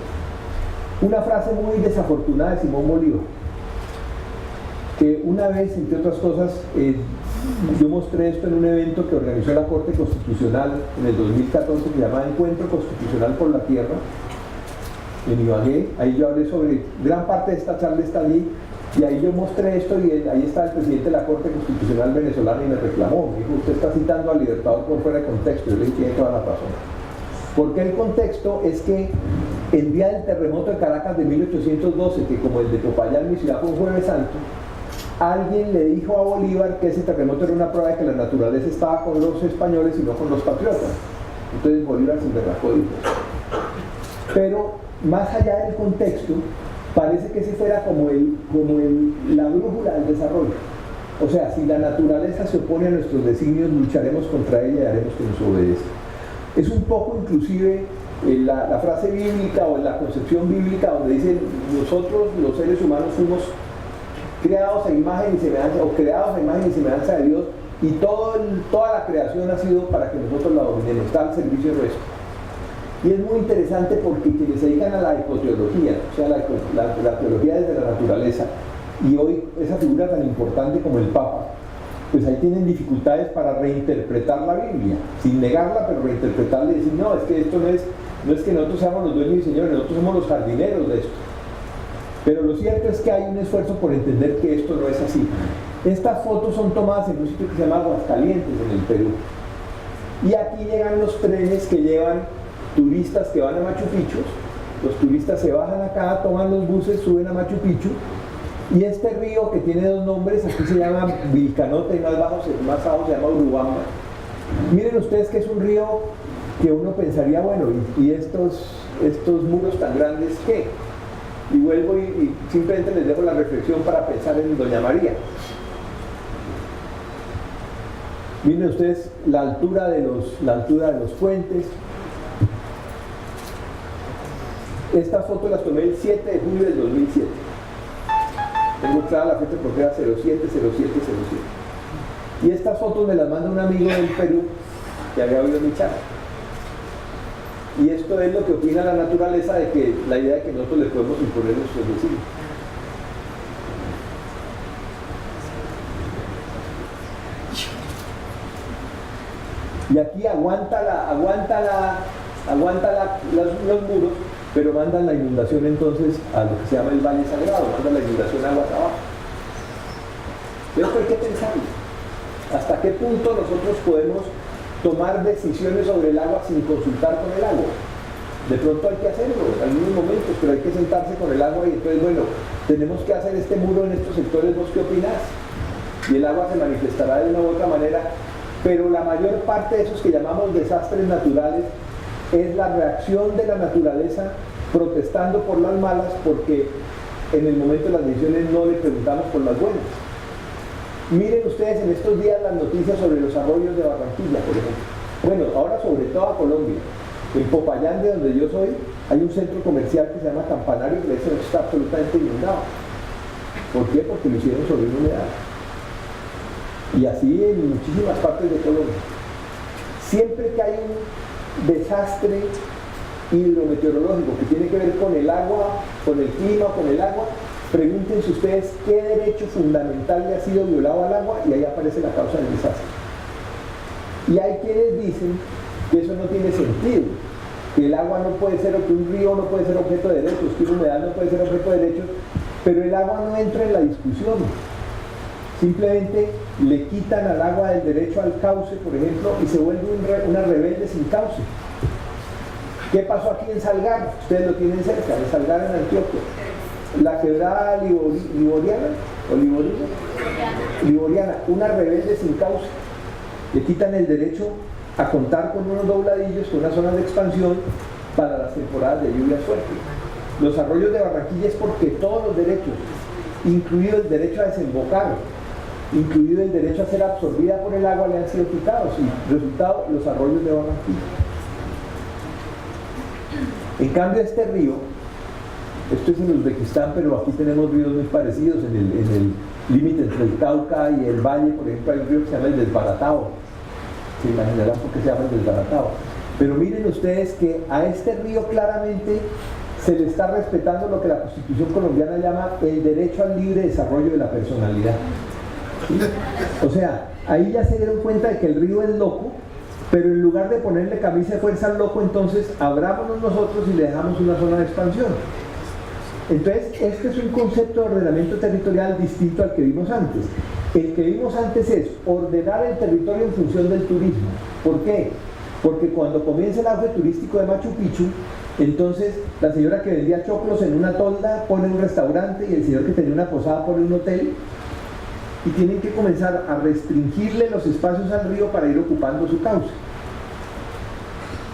Una frase muy desafortunada de Simón Bolívar, que una vez, entre otras cosas, yo mostré esto en un evento que organizó la Corte Constitucional en el 2014, que se llamaba Encuentro Constitucional por la Tierra, en Ibagué. Ahí yo hablé sobre, gran parte de esta charla está allí, y ahí yo mostré esto, y ahí está el presidente de la Corte Constitucional venezolana y me reclamó, me dijo: usted está citando al Libertador por fuera de contexto. Yo le dije: tiene toda la razón. Porque el contexto es que el día del terremoto de Caracas de 1812, que como el de Popayán, mi ciudad, fue un Jueves Santo, alguien le dijo a Bolívar que ese terremoto era una prueba de que la naturaleza estaba con los españoles y no con los patriotas. Entonces Bolívar se emberracó, dijo. Pero más allá del contexto, parece que ese fuera como la brújula del desarrollo. O sea, si la naturaleza se opone a nuestros designios, lucharemos contra ella y haremos que nos obedezca. Es un poco inclusive la frase bíblica o la concepción bíblica donde dice: nosotros los seres humanos fuimos creados a imagen y semejanza, o creados a imagen y semejanza de Dios, y toda la creación ha sido para que nosotros la dominemos, está al servicio nuestro. Y es muy interesante porque quienes se dedican a la ecoteología, o sea, la teología desde la naturaleza, y hoy esa figura tan importante como el Papa, pues ahí tienen dificultades para reinterpretar la Biblia, sin negarla, pero reinterpretarla y decir: no, es que esto no es que nosotros seamos los dueños y señores, nosotros somos los jardineros de esto. Pero lo cierto es que hay un esfuerzo por entender que esto no es así. Estas fotos son tomadas en un sitio que se llama Aguascalientes, en el Perú. Y aquí llegan los trenes que llevan turistas que van a Machu Picchu. Los turistas se bajan acá, toman los buses, suben a Machu Picchu. Y este río, que tiene dos nombres, aquí se llama Vilcanota y más abajo se llama Urubamba. Miren ustedes que es un río que uno pensaría: bueno, ¿y estos muros tan grandes qué? Y vuelvo y simplemente les dejo la reflexión para pensar en Doña María. Miren ustedes la altura de los puentes. Estas fotos las tomé el 7 de julio del 2007. Tengo clara la fecha porque era 070707. Y estas fotos me las manda un amigo del Perú que había oído mi charla. Y esto es lo que opina la naturaleza de que la idea de que nosotros le podemos imponer nuestros vecinos. Y aquí aguanta los muros, pero mandan la inundación entonces a lo que se llama el Valle Sagrado, mandan la inundación aguas abajo. Esto hay que pensarlo. ¿Hasta qué punto nosotros podemos tomar decisiones sobre el agua sin consultar con el agua. De pronto hay que hacerlo en algunos momentos, pero hay que sentarse con el agua y entonces, bueno, tenemos que hacer este muro en estos sectores, ¿vos qué opinás? Y el agua se manifestará de una u otra manera, pero la mayor parte de esos que llamamos desastres naturales es la reacción de la naturaleza protestando por las malas, porque en el momento de las decisiones no le preguntamos por las buenas. Miren ustedes en estos días las noticias sobre los arroyos de Barranquilla, por ejemplo. Bueno, ahora sobre todo a Colombia. En Popayán, de donde yo soy, hay un centro comercial que se llama Campanario, que está absolutamente inundado. ¿Por qué? Porque lo hicieron sobre una humedad. Y así en muchísimas partes de Colombia. Siempre que hay un desastre hidrometeorológico que tiene que ver con el agua, con el clima, con el agua, pregúntense ustedes qué derecho fundamental le ha sido violado al agua y ahí aparece la causa del desastre. Y hay quienes dicen que eso no tiene sentido, que el agua no puede ser, o que un río no puede ser objeto de derechos, que una humedad no puede ser objeto de derechos, pero el agua no entra en la discusión. Simplemente le quitan al agua el derecho al cauce, por ejemplo, y se vuelve una rebelde sin cauce. ¿Qué pasó aquí en Salgar? Ustedes lo tienen cerca, en Salgar, en Antioquia. La quebrada Liboriana, una rebelde sin cauce. Le quitan el derecho a contar con unos dobladillos, con unas zonas de expansión para las temporadas de lluvias fuertes. Los arroyos de Barranquilla es porque todos los derechos, incluido el derecho a desembocar, incluido el derecho a ser absorbida por el agua, le han sido quitados, y resultado, los arroyos de Barranquilla. En cambio, este río, esto es en Uzbekistán, pero aquí tenemos ríos muy parecidos, en el límite entre el Cauca y el Valle, por ejemplo, hay un río que se llama el Desbaratado. Se imaginarán por qué se llama el Desbaratado. Pero miren ustedes que a este río claramente se le está respetando lo que la Constitución colombiana llama el derecho al libre desarrollo de la personalidad. ¿Sí? O sea, ahí ya se dieron cuenta de que el río es loco, pero en lugar de ponerle camisa de fuerza al loco, entonces abrámonos nosotros y le dejamos una zona de expansión. Entonces, este es un concepto de ordenamiento territorial distinto al que vimos antes. El que vimos antes es ordenar el territorio en función del turismo. ¿Por qué? Porque cuando comienza el auge turístico de Machu Picchu, entonces la señora que vendía choclos en una tolda pone un restaurante y el señor que tenía una posada pone un hotel, y tienen que comenzar a restringirle los espacios al río para ir ocupando su cauce.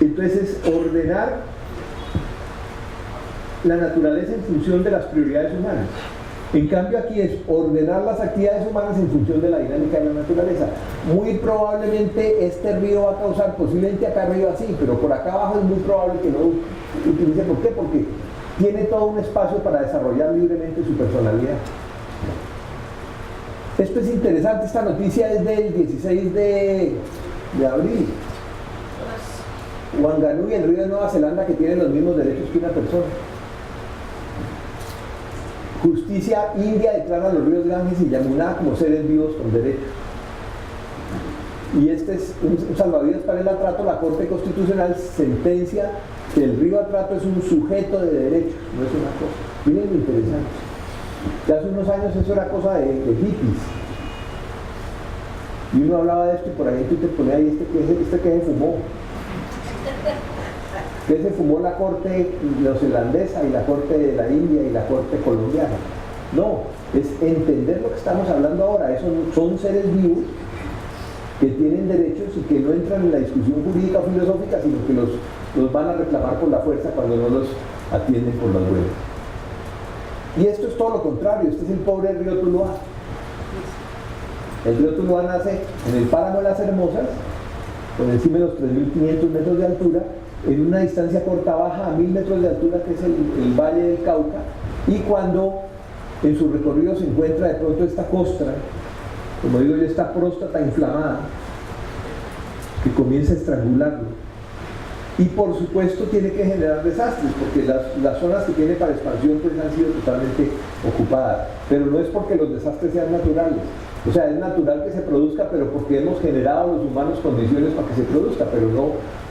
Entonces es ordenar la naturaleza en función de las prioridades humanas. En cambio aquí es ordenar las actividades humanas en función de la dinámica de la naturaleza. Muy probablemente este río va a causar, posiblemente acá arriba sí, pero por acá abajo es muy probable que no utilice. ¿Por qué? Porque tiene todo un espacio para desarrollar libremente su personalidad. Esto es interesante, esta noticia es del 16 de abril. Wanganui, el río de Nueva Zelanda, que tiene los mismos derechos que una persona. Justicia India declara a los ríos Ganges y Yamuna como seres vivos con derechos. Y este es un salvavidas para el atrato. La Corte Constitucional sentencia que el río atrato es un sujeto de derechos, no es una cosa. Miren lo interesante. Ya hace unos años eso era cosa de hippies. Y uno hablaba de esto y por ahí tú te ponía ahí este que se fumó. Que se fumó la corte neozelandesa y la corte de la India y la corte colombiana. No, es entender lo que estamos hablando ahora. Esos son seres vivos que tienen derechos y que no entran en la discusión jurídica o filosófica, sino que los van a reclamar por la fuerza cuando no los atienden por las buenas. Y esto es todo lo contrario. Este es el pobre río Tuluá. El río Tuluá nace en el páramo de las Hermosas, por encima de los 3.500 metros de altura, en una distancia corta baja a 1.000 metros de altura, que es el Valle del Cauca, y cuando en su recorrido se encuentra de pronto esta costra, como digo yo, esta próstata inflamada, que comienza a estrangularlo. Y por supuesto tiene que generar desastres, porque las zonas que tiene para expansión pues han sido totalmente ocupadas. Pero no es porque los desastres sean naturales. O sea, es natural que se produzca, pero porque hemos generado los humanos condiciones para que se produzca, pero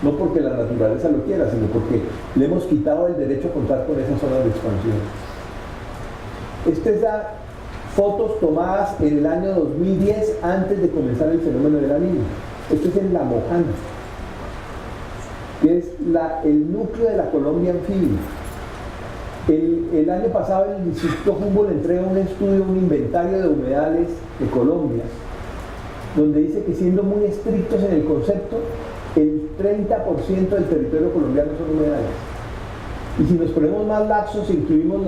no porque la naturaleza lo quiera, sino porque le hemos quitado el derecho a contar con esas zonas de expansión. Esta es la fotos tomadas en el año 2010, antes de comenzar el fenómeno de La Niña. Esto es en La Mojana, que es el núcleo de la Colombia anfibia. El año pasado el Instituto Humboldt entrega un estudio, un inventario de humedales de Colombia, donde dice que, siendo muy estrictos en el concepto, el 30% del territorio colombiano son humedales. Y si nos ponemos más laxos e incluimos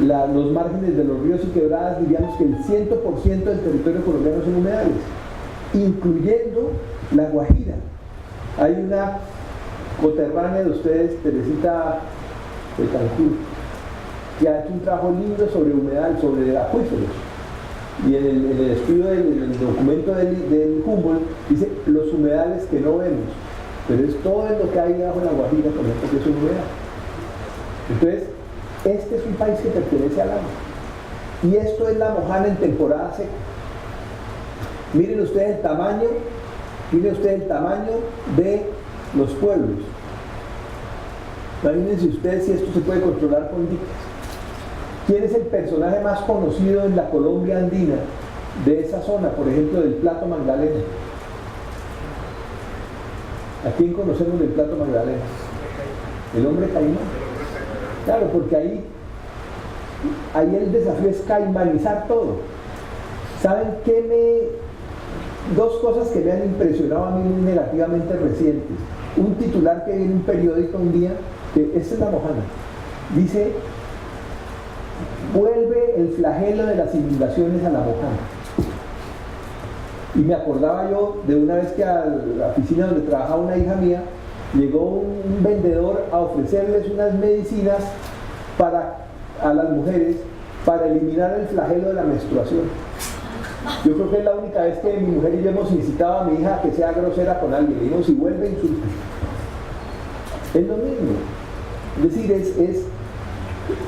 los márgenes de los ríos y quebradas, diríamos que el 100% del territorio colombiano son humedales, incluyendo La Guajira. Hay una coterránea de ustedes, Teresita Betancourt, que ha hecho un trabajo lindo sobre humedal, sobre acuíferos. Y en el estudio del documento del Humboldt dice los humedales que no vemos, pero es todo lo que hay debajo de La Guajira, por ejemplo, que es un humedal. Entonces, este es un país que pertenece al agua. Y esto es La Mojana en temporada seca. Miren ustedes el tamaño de los pueblos. Imagínense ustedes si esto se puede controlar con dictas. ¿Quién es el personaje más conocido en la Colombia andina de esa zona, por ejemplo, del Plato Magdalena? ¿A quién conocemos del Plato Magdalena? El hombre caimán. Claro, porque ahí el desafío es caimanizar todo. ¿Saben qué? Dos cosas que me han impresionado a mí muy negativamente recientes. Un titular que vi en un periódico un día, que esta es La Mojana, dice: vuelve el flagelo de las inundaciones a La Mojana. Y me acordaba yo de una vez que a la oficina donde trabajaba una hija mía, llegó un vendedor a ofrecerles unas medicinas a las mujeres para eliminar el flagelo de la menstruación. Yo creo que es la única vez que mi mujer y yo hemos incitado a mi hija a que sea grosera con alguien. Le digo, si vuelve, insulta. Es lo mismo. Es decir,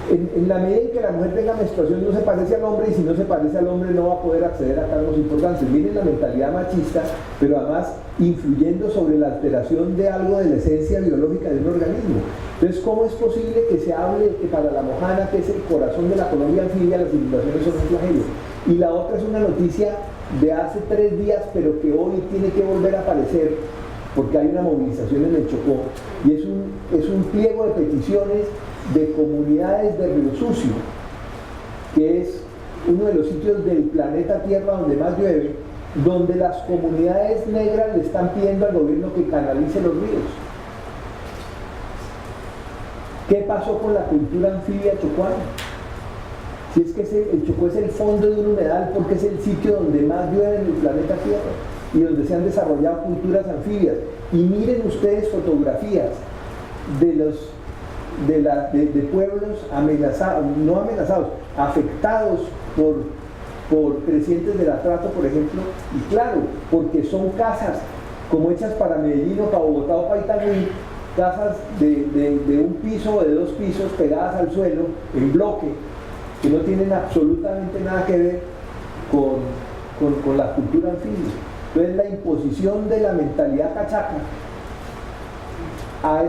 en la medida en que la mujer tenga menstruación no se parece al hombre, y si no se parece al hombre no va a poder acceder a cargos importantes. Miren la mentalidad machista, pero además influyendo sobre la alteración de algo de la esencia biológica de un organismo. Entonces, ¿cómo es posible que se hable de que para La Mojana, que es el corazón de la Colombia anfibia, las inundaciones son un flagelo? Y la otra es una noticia de hace 3 días, pero que hoy tiene que volver a aparecer, porque hay una movilización en el Chocó, y es un pliego de peticiones de comunidades de Río Sucio, que es uno de los sitios del planeta Tierra donde más llueve, donde las comunidades negras le están pidiendo al gobierno que canalice los ríos. ¿Qué pasó con la cultura anfibia chocuana? Si es que el Chocó es el fondo de un humedal, porque es el sitio donde más llueve en el planeta Tierra y donde se han desarrollado culturas anfibias. Y miren ustedes fotografías de pueblos amenazados, no amenazados, afectados por crecientes del atrato, por ejemplo, y claro, porque son casas como hechas para Medellín o para Bogotá o para Itagüí, casas de un piso o de 2 pisos pegadas al suelo, en bloque, que no tienen absolutamente nada que ver con la cultura anfibia. Entonces, la imposición de la mentalidad cachaca a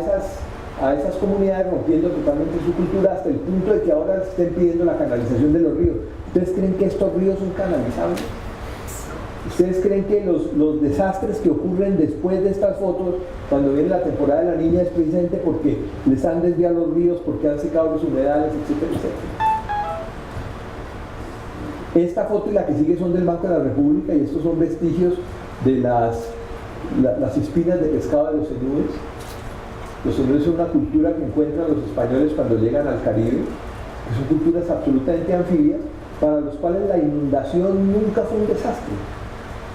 esas comunidades, rompiendo totalmente su cultura, hasta el punto de que ahora estén pidiendo la canalización de los ríos. ¿Ustedes creen que estos ríos son canalizables? ¿Ustedes creen que los desastres que ocurren después de estas fotos, cuando viene la temporada de la niña, es precisamente porque les han desviado los ríos, porque han secado los humedales, etcétera, etcétera? Esta foto y la que sigue son del Banco de la República, y estos son vestigios de las espinas de pescado de los cenúes. Los cenúes son una cultura que encuentran los españoles cuando llegan al Caribe, que son culturas absolutamente anfibias, para los cuales la inundación nunca fue un desastre.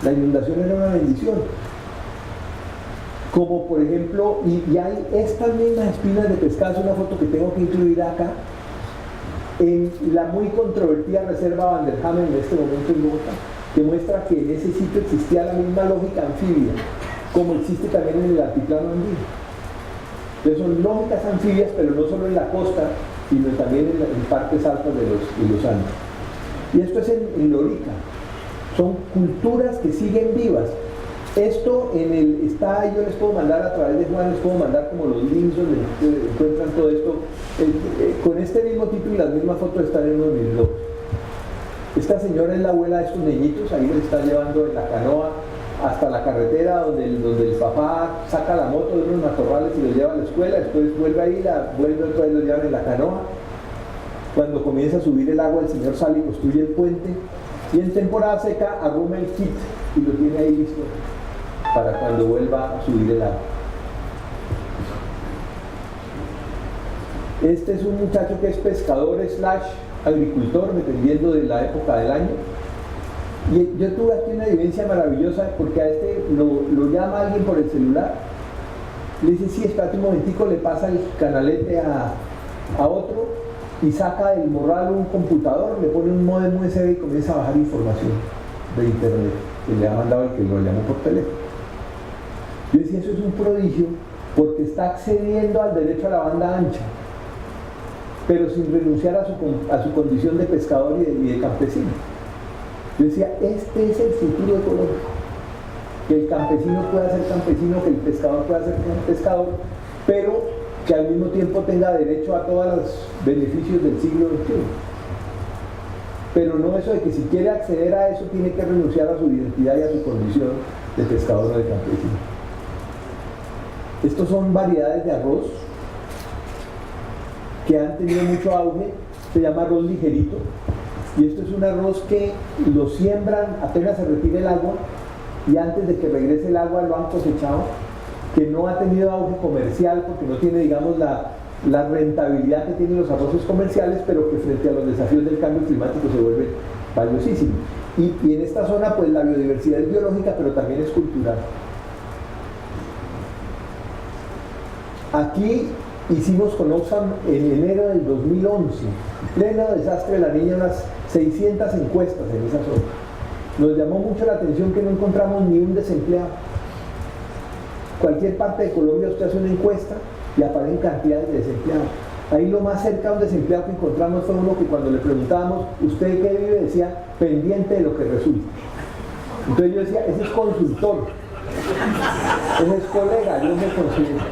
La inundación era una bendición. Como por ejemplo, y hay estas mismas espinas de pescado, es una foto que tengo que incluir acá, en la muy controvertida reserva Van der Hamen en este momento en Bogotá, que muestra que en ese sitio existía la misma lógica anfibia, como existe también en el altiplano andino. Entonces son lógicas anfibias, pero no solo en la costa, sino también en partes altas de los Andes. Y esto es en Lorica. Son culturas que siguen vivas. Esto está ahí, yo les puedo mandar a través de Juan, les puedo mandar como los links donde encuentran todo esto. Con este mismo título y las mismas fotos están en uno de mis blogs. Esta señora es la abuela de estos niñitos, ahí les está llevando en la canoa hasta la carretera donde el papá saca la moto de unos matorrales y lo lleva a la escuela, después vuelve ahí, vuelve otra vez, lo llevan en la canoa. Cuando comienza a subir el agua, el señor sale y construye el puente, y en temporada seca arruma el kit y lo tiene ahí listo para cuando vuelva a subir el agua. Este es un muchacho que es pescador / agricultor, dependiendo de la época del año. Y yo tuve aquí una vivencia maravillosa porque a este lo llama alguien por el celular, le dice, sí, espérate un momentico, le pasa el canalete a otro y saca del morral un computador, le pone un modem USB y comienza a bajar información de internet que le ha mandado el que lo llamó por teléfono. Yo decía, eso es un prodigio porque está accediendo al derecho a la banda ancha, pero sin renunciar a su condición de pescador y de campesino. Yo decía, este es el futuro ecológico, que el campesino pueda ser campesino, que el pescador pueda ser pescador, pero que al mismo tiempo tenga derecho a todos los beneficios del siglo XXI. Pero no eso de que si quiere acceder a eso tiene que renunciar a su identidad y a su condición de pescador o de campesino. Estos son variedades de arroz que han tenido mucho auge, se llama arroz ligerito, y esto es un arroz que lo siembran apenas se retire el agua y antes de que regrese el agua lo han cosechado, que no ha tenido auge comercial porque no tiene, digamos, la rentabilidad que tienen los arroces comerciales, pero que frente a los desafíos del cambio climático se vuelve valiosísimo. Y en esta zona pues la biodiversidad es biológica, pero también es cultural. Aquí hicimos con Oxfam en enero del 2011, pleno desastre de la niña, unas 600 encuestas en esa zona. Nos llamó mucho la atención que no encontramos ni un desempleado. Cualquier parte de Colombia usted hace una encuesta y aparecen cantidades de desempleados. Ahí lo más cerca de un desempleado que encontramos fue uno que cuando le preguntábamos, ¿usted qué vive? Decía, pendiente de lo que resulte. Entonces yo decía, ese es consultor, ese es colega, yo me considero.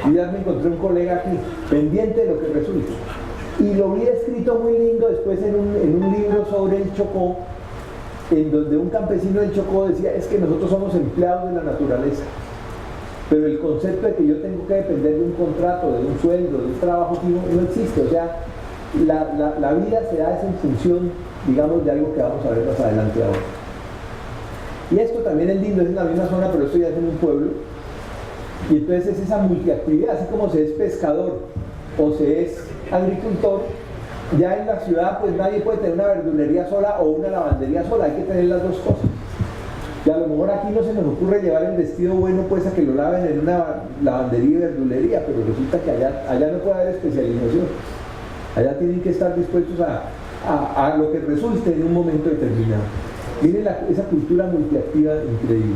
Y ya me encontré un colega aquí, pendiente de lo que resulte. Y lo vi escrito muy lindo después en un libro sobre el Chocó, en donde un campesino del Chocó decía, es que nosotros somos empleados de la naturaleza, pero el concepto de que yo tengo que depender de un contrato, de un sueldo, de un trabajo fijo, no existe. O sea, la vida se da en función, digamos, de algo que vamos a ver más adelante ahora. Y esto también es lindo, es en la misma zona, pero esto ya es en un pueblo. Y entonces es esa multiactividad, así como se es pescador o se es agricultor, ya en la ciudad pues nadie puede tener una verdulería sola o una lavandería sola, hay que tener las dos cosas. Y a lo mejor aquí no se nos ocurre llevar el vestido bueno pues a que lo laven en una lavandería y verdulería, pero resulta que allá no puede haber especialización. Allá tienen que estar dispuestos a lo que resulte en un momento determinado. Miren esa cultura multiactiva increíble.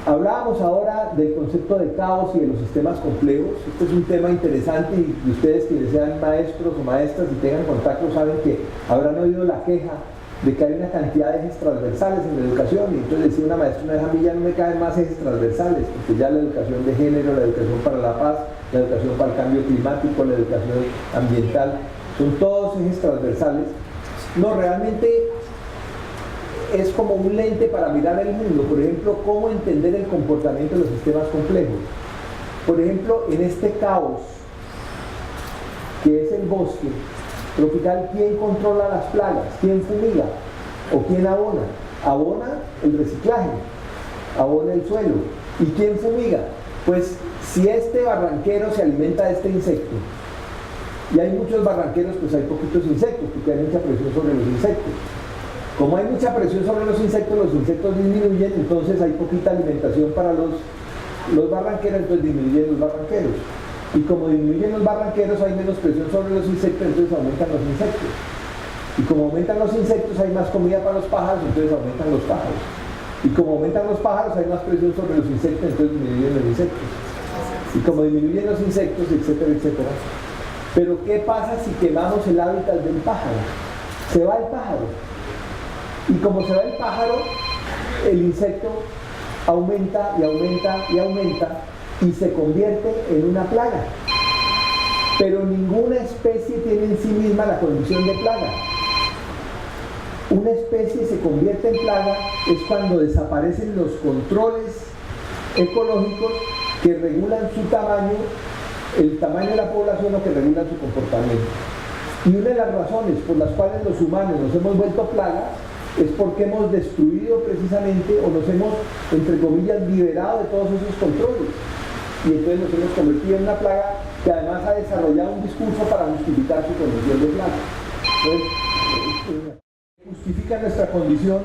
Hablábamos ahora del concepto de caos y de los sistemas complejos. Este es un tema interesante y ustedes quienes sean maestros o maestras y tengan contacto saben que habrán oído la queja de que hay una cantidad de ejes transversales en la educación, y entonces decía una maestra una vez, a mí ya no me caen más ejes transversales, porque ya la educación de género, la educación para la paz, la educación para el cambio climático, la educación ambiental, son todos ejes transversales. No, realmente es como un lente para mirar el mundo. Por ejemplo, cómo entender el comportamiento de los sistemas complejos. Por ejemplo, en este caos que es el bosque tropical, ¿quién controla las plagas? ¿Quién fumiga? ¿O quién abona? Abona el reciclaje, abona el suelo. ¿Y quién fumiga? Pues si este barranquero se alimenta de este insecto, y hay muchos barranqueros, pues hay poquitos insectos, porque hay mucha presión sobre los insectos. Como hay mucha presión sobre los insectos disminuyen, entonces hay poquita alimentación para los barranqueros, entonces disminuyen los barranqueros. Y como disminuyen los barranqueros, hay menos presión sobre los insectos, entonces aumentan los insectos. Y como aumentan los insectos, hay más comida para los pájaros, entonces aumentan los pájaros. Y como aumentan los pájaros, hay más presión sobre los insectos, entonces disminuyen los insectos. Y como disminuyen los insectos, etcétera, etcétera. Pero ¿qué pasa si quemamos el hábitat del pájaro? Se va el pájaro. Y como se va el pájaro, el insecto aumenta y aumenta y aumenta y se convierte en una plaga. Pero ninguna especie tiene en sí misma la condición de plaga. una especie se convierte en plaga es cuando desaparecen los controles ecológicos que regulan su tamaño, el tamaño de la población o que regulan su comportamiento. Y una de las razones por las cuales los humanos nos hemos vuelto plagas es porque hemos destruido precisamente o nos hemos, entre comillas, liberado de todos esos controles. Y entonces nos hemos convertido en una plaga que además ha desarrollado un discurso para justificar su condición de plaga. Entonces, justifica nuestra condición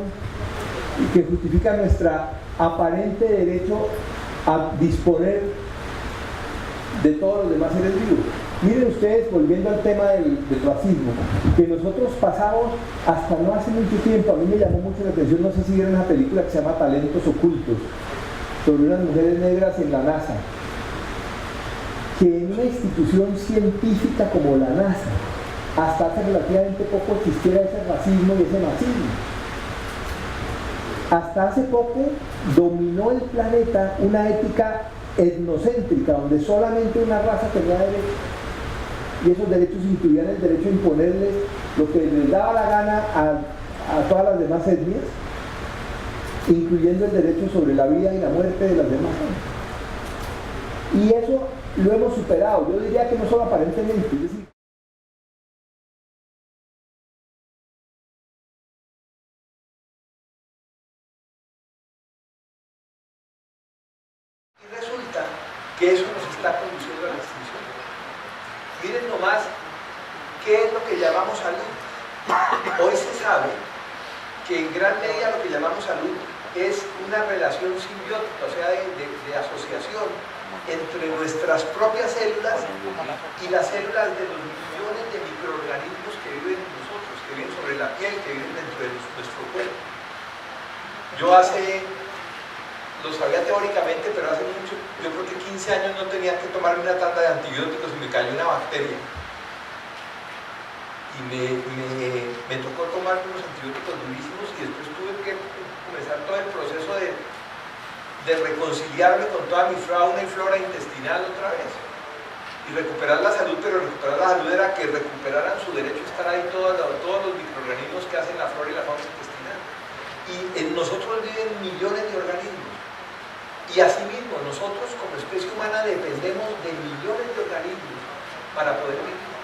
y que justifica nuestra aparente derecho a disponer de todos los demás seres vivos. Miren ustedes, volviendo al tema del racismo, que nosotros pasamos hasta no hace mucho tiempo, a mí me llamó mucho la atención, no sé si vieron una película que se llama Talentos Ocultos, sobre unas mujeres negras en la NASA, que en una institución científica como la NASA, hasta hace relativamente poco existiera ese racismo y ese machismo. Hasta hace poco dominó el planeta una ética etnocéntrica, donde solamente una raza tenía derechos, y esos derechos incluían el derecho a imponerle lo que les daba la gana a todas las demás etnias, incluyendo el derecho sobre la vida y la muerte de las demás etnias. Y eso lo hemos superado, yo diría que no solo aparentemente, es decir, que eso nos está conduciendo a la extinción. Miren nomás qué es lo que llamamos salud. Hoy se sabe que en gran medida lo que llamamos salud es una relación simbiótica, o sea, de asociación entre nuestras propias células y las células de los millones de microorganismos que viven en nosotros, que viven sobre la piel, que viven dentro de nuestro cuerpo. Yo lo sabía teóricamente, pero hace mucho, yo creo que 15 años no tenía que tomar una tanda de antibióticos y me cayó una bacteria. Y me tocó tomar unos antibióticos durísimos y después tuve que comenzar todo el proceso de reconciliarme con toda mi fauna y flora intestinal otra vez. Y recuperar la salud, pero recuperar la salud era que recuperaran su derecho a estar ahí todos los microorganismos que hacen la flora y la fauna intestinal. Y en nosotros viven millones de organismos. Y asimismo, nosotros como especie humana dependemos de millones de organismos para poder vivir.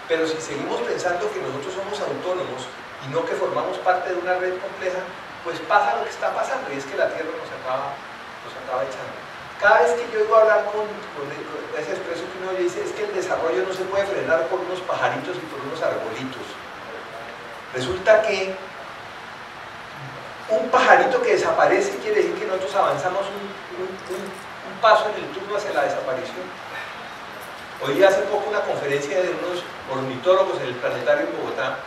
Pero si seguimos pensando que nosotros somos autónomos y no que formamos parte de una red compleja, pues pasa lo que está pasando, y es que la Tierra nos acaba echando. Cada vez que yo oigo hablar con ese expreso que uno dice, es que el desarrollo no se puede frenar por unos pajaritos y por unos arbolitos. Resulta que un pajarito que desaparece quiere decir que nosotros avanzamos un paso en el turno hacia la desaparición. Oí hace poco una conferencia de unos ornitólogos en el planetario en Bogotá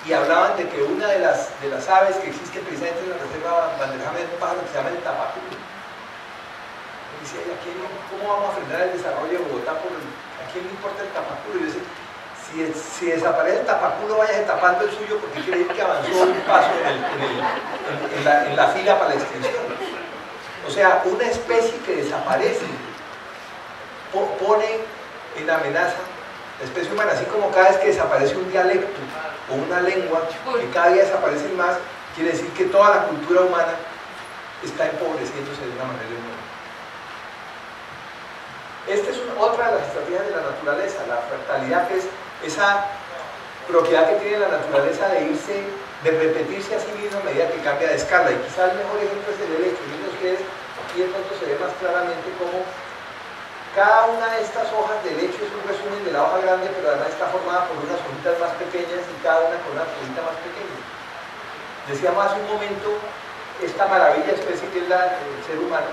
y hablaban de que una de las aves que existe precisamente en la reserva Bandeirajame es un pájaro que se llama el tapaculo. Y dice, ¿cómo vamos a frenar el desarrollo de Bogotá? ¿A quién le importa el tapaculo? Y yo decía, si desaparece el tapaculo, vaya tapando el suyo porque quiere decir que avanzó un paso en la fila para la extinción. O sea, una especie que desaparece pone en amenaza la especie humana, así como cada vez que desaparece un dialecto o una lengua, que cada día desaparecen más, quiere decir que toda la cultura humana está empobreciéndose de una manera enorme. Esta es otra de las estrategias de la naturaleza, la fractalidad, que es esa propiedad que tiene la naturaleza de repetirse a sí misma a medida que cambia de escala. Y quizás el mejor ejemplo es el helecho. Miren ustedes, aquí de pronto se ve más claramente cómo cada una de estas hojas de helecho es un resumen de la hoja grande, pero además está formada por unas hojitas más pequeñas y cada una con una hojita más pequeña. Decíamos hace un momento, esta maravilla especie que es el ser humano,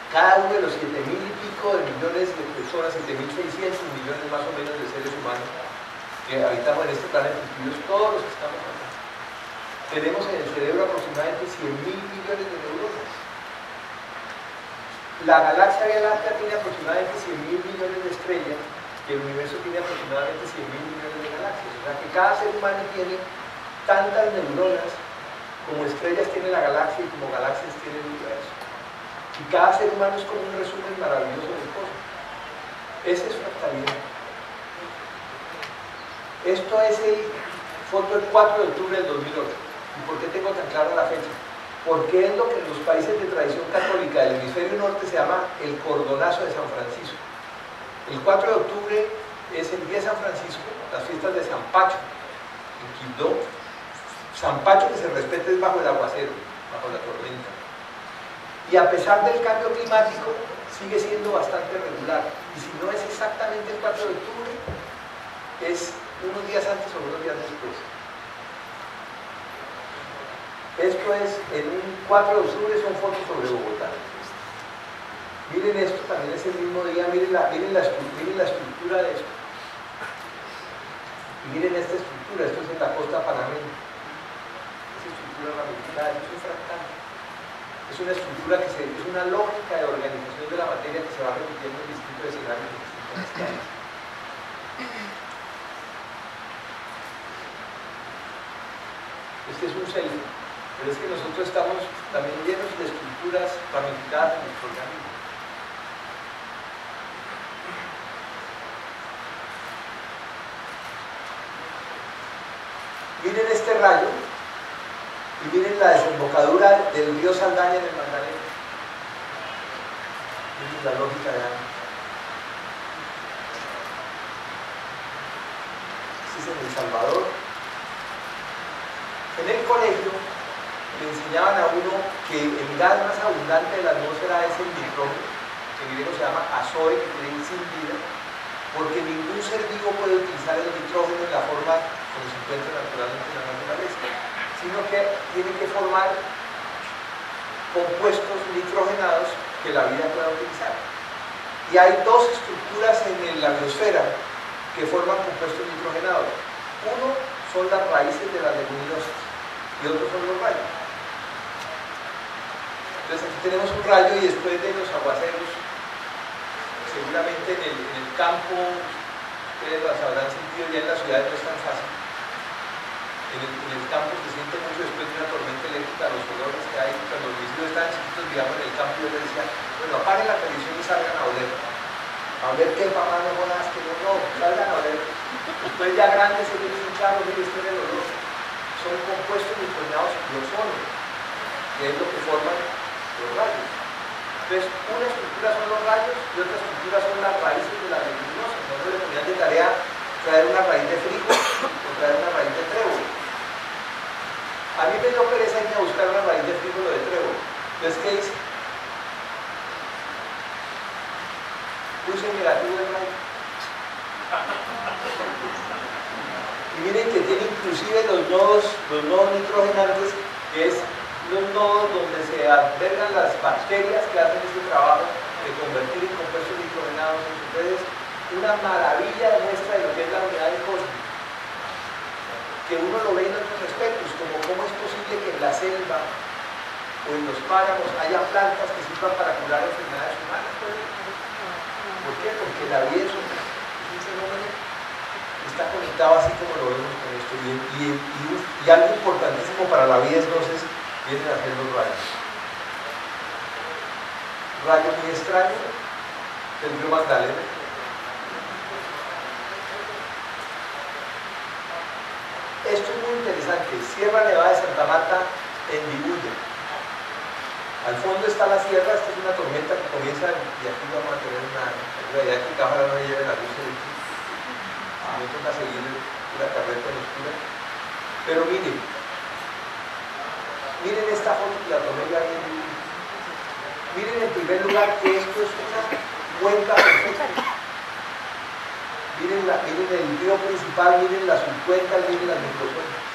cada uno de los 7.000 y pico de millones de personas, 7.600 millones más o menos de seres humanos que habitamos en este planeta, incluidos todos los que estamos acá, tenemos en el cerebro aproximadamente 100.000 millones de neuronas. La galaxia Vía Láctea tiene aproximadamente 100.000 millones de estrellas y el universo tiene aproximadamente 100.000 millones de galaxias. O sea que cada ser humano tiene tantas neuronas como estrellas tiene la galaxia y como galaxias tiene el universo. Y cada ser humano es como un resumen maravilloso del cosmos. Esa es fractalidad. Esto es el Foto del 4 de octubre del 2008. ¿Y por qué tengo tan clara la fecha? Porque es lo que en los países de tradición católica del hemisferio norte se llama el cordonazo de San Francisco. El 4 de octubre es el día de San Francisco, las fiestas de San Pacho, en Quibdó. San Pacho, que se respeta, es bajo el aguacero, bajo la tormenta. Y a pesar del cambio climático, sigue siendo bastante regular. Y si no es exactamente el 4 de octubre, es unos días antes o unos días después. Esto es, en un 4 de octubre son fotos sobre Bogotá. Miren esto, también es el mismo día, miren la estructura de esto. Y miren esta estructura, esto es en la costa panameña. Esta estructura ramificada, esto es un fractal. Es una estructura que es una lógica de organización de la materia que se va repitiendo en distintos escenarios, en distintas escalas. Este es un selfie, pero es que nosotros estamos también llenos de estructuras ramificadas en nuestro organismo. Miren este rayo y miren la desembocadura del río Saldaña en el Magdalena. Miren la lógica de algo. Este es en El Salvador. En el colegio le enseñaban a uno que el gas más abundante de la atmósfera es el nitrógeno, que en griego se llama azoe, que quiere decir sin vida, porque ningún ser vivo puede utilizar el nitrógeno en la forma como se encuentra naturalmente en la naturaleza, sino que tiene que formar compuestos nitrogenados que la vida pueda utilizar. Y hay dos estructuras en la biosfera que forman compuestos nitrogenados. Uno son las raíces de las leguminosas y otros son los rayos. Entonces aquí tenemos un rayo y después de los aguaceros, seguramente en el campo, ustedes las habrán sentido, ya en la ciudad no es tan fácil. En el campo se siente mucho después de una tormenta eléctrica, los olores que hay. Cuando mis hijos estaban chiquitos, digamos, en el campo, yo les decía, bueno, apaguen la televisión y salgan a oler. ¿A oler qué, papá? No jodas, que no, salgan a oler. Después ya grandes se les dicen, claro, mire, este es el olor. Son compuestos nitrogenados y ozono, que es lo que forman los rayos. Entonces, una estructura son los rayos y otra estructura son las raíces de la leguminosa. Nosotros le ponían de tarea traer una raíz de frijol o traer una raíz de trébol. A mí me dio pereza irme a buscar una raíz de frijol o de trébol. Entonces, ¿qué hice? Puse negativo del rayo. Y miren que tiene inclusive los nodos nitrogenantes, que es los nodos donde se albergan las bacterias que hacen este trabajo de convertir en compuestos nitrogenados. Entonces, una maravilla de muestra de lo que es la unidad del cosmos, que uno lo ve en otros aspectos, como cómo es posible que en la selva o en los páramos haya plantas que sirvan para curar enfermedades humanas. ¿Por qué? Porque la vida es un fenómeno que está conectado así como lo vemos con esto. Y algo importantísimo para la vida entonces vienen a ser los rayos. Rayo muy extraño del río Magdalena. Esto es muy interesante. Sierra Nevada de Santa Marta en Dibuya. Al fondo está la sierra, esta es una tormenta que comienza y aquí vamos a tener una realidad que ojalá no lleve la luz eléctrica. A mí me toca seguir una carreta en oscura. Pero miren esta foto que la tomé ya bien. Miren en primer lugar que esto es una cuenca perfecta. Miren el río principal, miren las subcuencas, miren las microcuencas.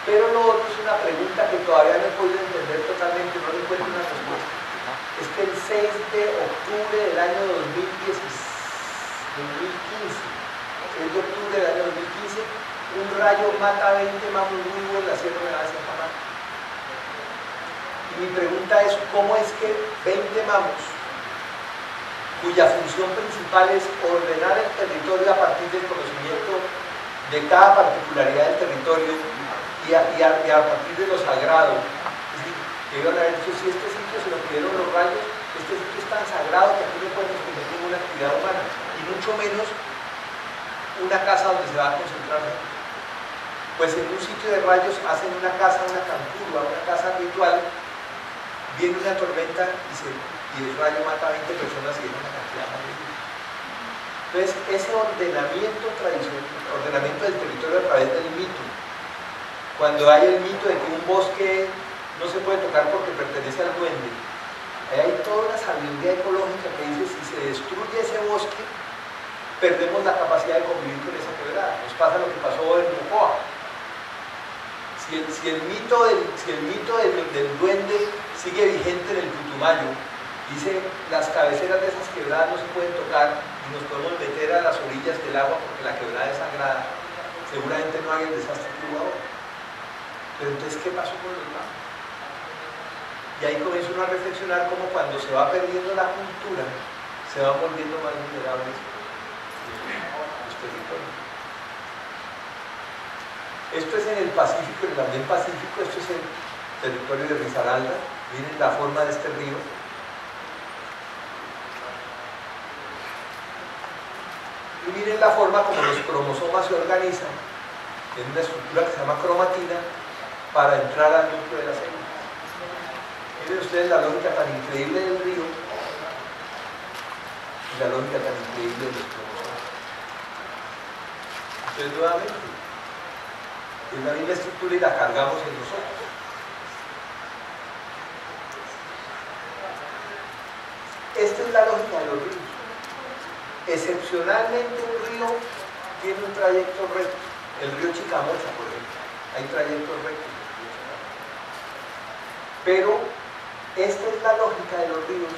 Pero lo otro es una pregunta que todavía no he podido entender totalmente, no le encuentro una respuesta. Es que el 6 de octubre del año 2015, 6 de octubre del año 2015, un rayo mata 20 mamos vivos en la Sierra Nevada de Santa Marta. Y mi pregunta es, ¿cómo es que 20 mamos, cuya función principal es ordenar el territorio a partir del conocimiento de cada particularidad del territorio y a partir de lo sagrado? Es decir, que iban a haber dicho, si este sitio se lo pidieron los rayos, este sitio es tan sagrado que aquí no podemos cometer ninguna actividad humana, y mucho menos una casa donde se va a concentrar. Pues en un sitio de rayos hacen una casa, una campurba, una casa ritual, viene una tormenta y el rayo mata a 20 personas y deja una cantidad más de vida. Entonces, ese ordenamiento tradicional, ordenamiento del territorio a través del mito, cuando hay el mito de que un bosque no se puede tocar porque pertenece al duende, ahí hay toda una sabiduría ecológica que dice si se destruye ese bosque, perdemos la capacidad de convivir con esa quebrada. Nos pasa lo que pasó en Mocoa. Si el mito del duende sigue vigente en el Putumayo, dice las cabeceras de esas quebradas no se pueden tocar y nos podemos meter a las orillas del agua porque la quebrada es sagrada, seguramente no hay el desastre que hubo ahora. Pero entonces, ¿qué pasó con los magos? Y ahí comienza uno a reflexionar como cuando se va perdiendo la cultura, se van volviendo más vulnerables los territorios. Esto es en el Pacífico, en el Andén Pacífico, esto es el territorio de Risaralda. Miren la forma de este río. Y miren la forma como los cromosomas se organizan en una estructura que se llama cromatina para entrar al núcleo de la célula. Miren ustedes la lógica tan increíble del río y la lógica tan increíble de los cromosomas. Entonces, nuevamente, es la misma estructura y la cargamos en nosotros. Esta es la lógica de los ríos. Excepcionalmente un río tiene un trayecto recto. El río Chicamocha, por ejemplo, hay trayectos rectos. Pero esta es la lógica de los ríos,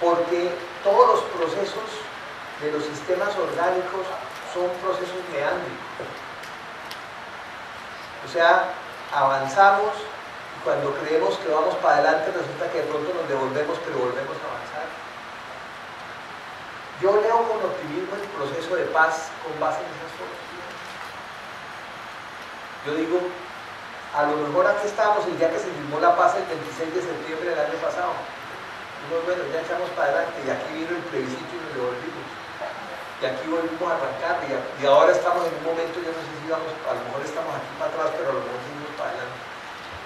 porque todos los procesos de los sistemas orgánicos son procesos meándricos. O sea, avanzamos y cuando creemos que vamos para adelante resulta que de pronto nos devolvemos, pero volvemos a avanzar. Yo leo con optimismo el proceso de paz con base en esas cosas. Yo digo, a lo mejor aquí estábamos el día que se firmó la paz el 26 de septiembre del año pasado. Digo, bueno, ya echamos para adelante y aquí vino el plebiscito y nos devolvimos. Y aquí volvimos a arrancar y ahora estamos en un momento, yo no sé si vamos, a lo mejor estamos aquí para atrás, pero a lo mejor seguimos para adelante.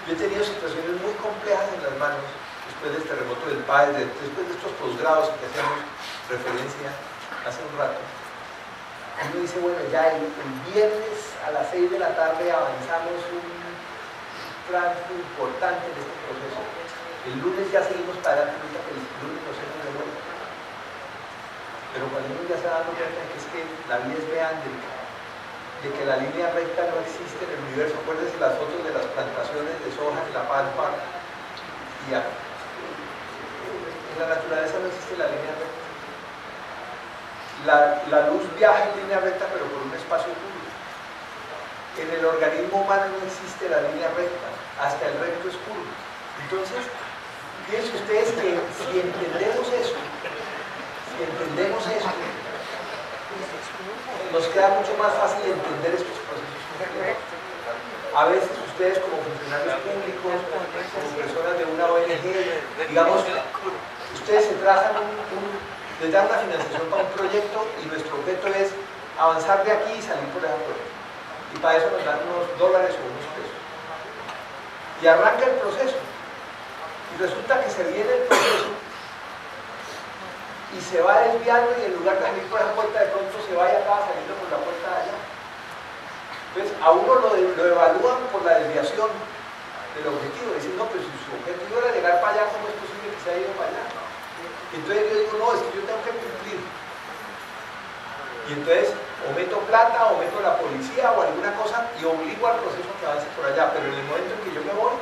Yo he tenido situaciones muy complejas en las manos después del terremoto del país, después de estos posgrados que hacemos referencia hace un rato. Uno dice, bueno, ya el viernes a las 6 de la tarde avanzamos un tramo importante en este proceso. El lunes ya seguimos para adelante, que el lunes nos hemos de vuelta. Pero cuando uno ya se da cuenta de que es que la vida es meándrica, de que la línea recta no existe en el universo. Acuérdense las fotos de las plantaciones de soja en la pampa y ya. En la naturaleza no existe la línea recta. La luz viaja en línea recta, pero por un espacio público. En el organismo humano no existe la línea recta, hasta el recto es curvo. Entonces, fíjense ustedes que si entendemos eso, nos queda mucho más fácil entender estos procesos complejos. A veces ustedes como funcionarios públicos, como personas de una ONG, digamos, ustedes se trazan les dan una financiación para un proyecto y nuestro objeto es avanzar de aquí y salir por esa puerta. Y para eso nos dan unos dólares o unos pesos. Y arranca el proceso. Y resulta que se viene el proceso y se va desviando y en lugar de salir por esa puerta de pronto se va y acaba saliendo por la puerta de allá. Entonces a uno lo evalúan por la desviación del objetivo, dicen, no, pues si su objetivo era llegar para allá, ¿cómo es posible que se haya ido para allá? Entonces yo digo, no, es que yo tengo que cumplir. Y entonces o meto plata o meto la policía o alguna cosa y obligo al proceso a que avance por allá, pero en el momento en que yo me voy,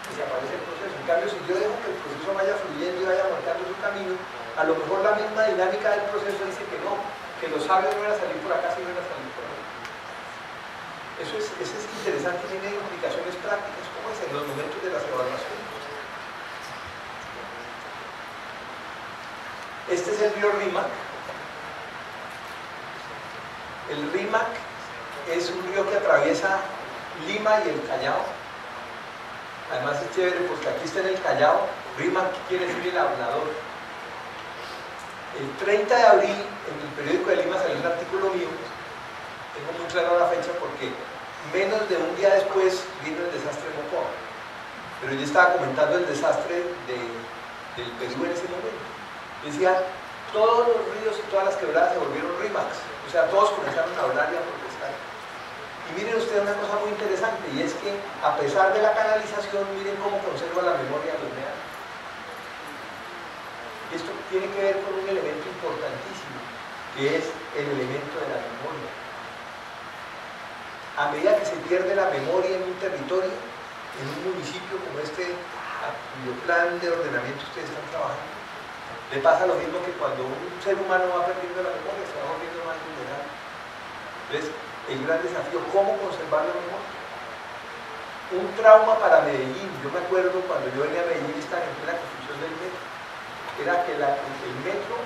desaparece el proceso. En cambio, si yo dejo que el proceso vaya fluyendo y vaya marcando su camino, a lo mejor la misma dinámica del proceso dice que no, que lo sabio no era salir por acá, sino era salir por allá. Eso es interesante y tiene implicaciones prácticas, como es en los momentos de las evaluaciones. Este es el río Rímac. El Rímac es un río que atraviesa Lima y el Callao. Además es chévere porque aquí está en el Callao. Rímac quiere decir el hablador. El 30 de abril, en el periódico de Lima salió un artículo mío. Tengo muy clara la fecha porque menos de un día después vino el desastre de Mocoa. Pero yo estaba comentando el desastre del Perú en ese momento. Decía, todos los ríos y todas las quebradas se volvieron rímacs. O sea, todos comenzaron a hablar y a protestar. Y miren ustedes una cosa muy interesante, y es que a pesar de la canalización, miren cómo conserva la memoria de los meandros. Esto tiene que ver con un elemento importantísimo, que es el elemento de la memoria. A medida que se pierde la memoria en un territorio, en un municipio como este, cuyo plan de ordenamiento ustedes están trabajando, le pasa lo mismo que cuando un ser humano va perdiendo la memoria, se va volviendo más vulnerable. Entonces, el gran desafío, ¿cómo conservar la memoria? Un trauma para Medellín, yo me acuerdo cuando yo venía a Medellín, estaba en la construcción del metro, era que el metro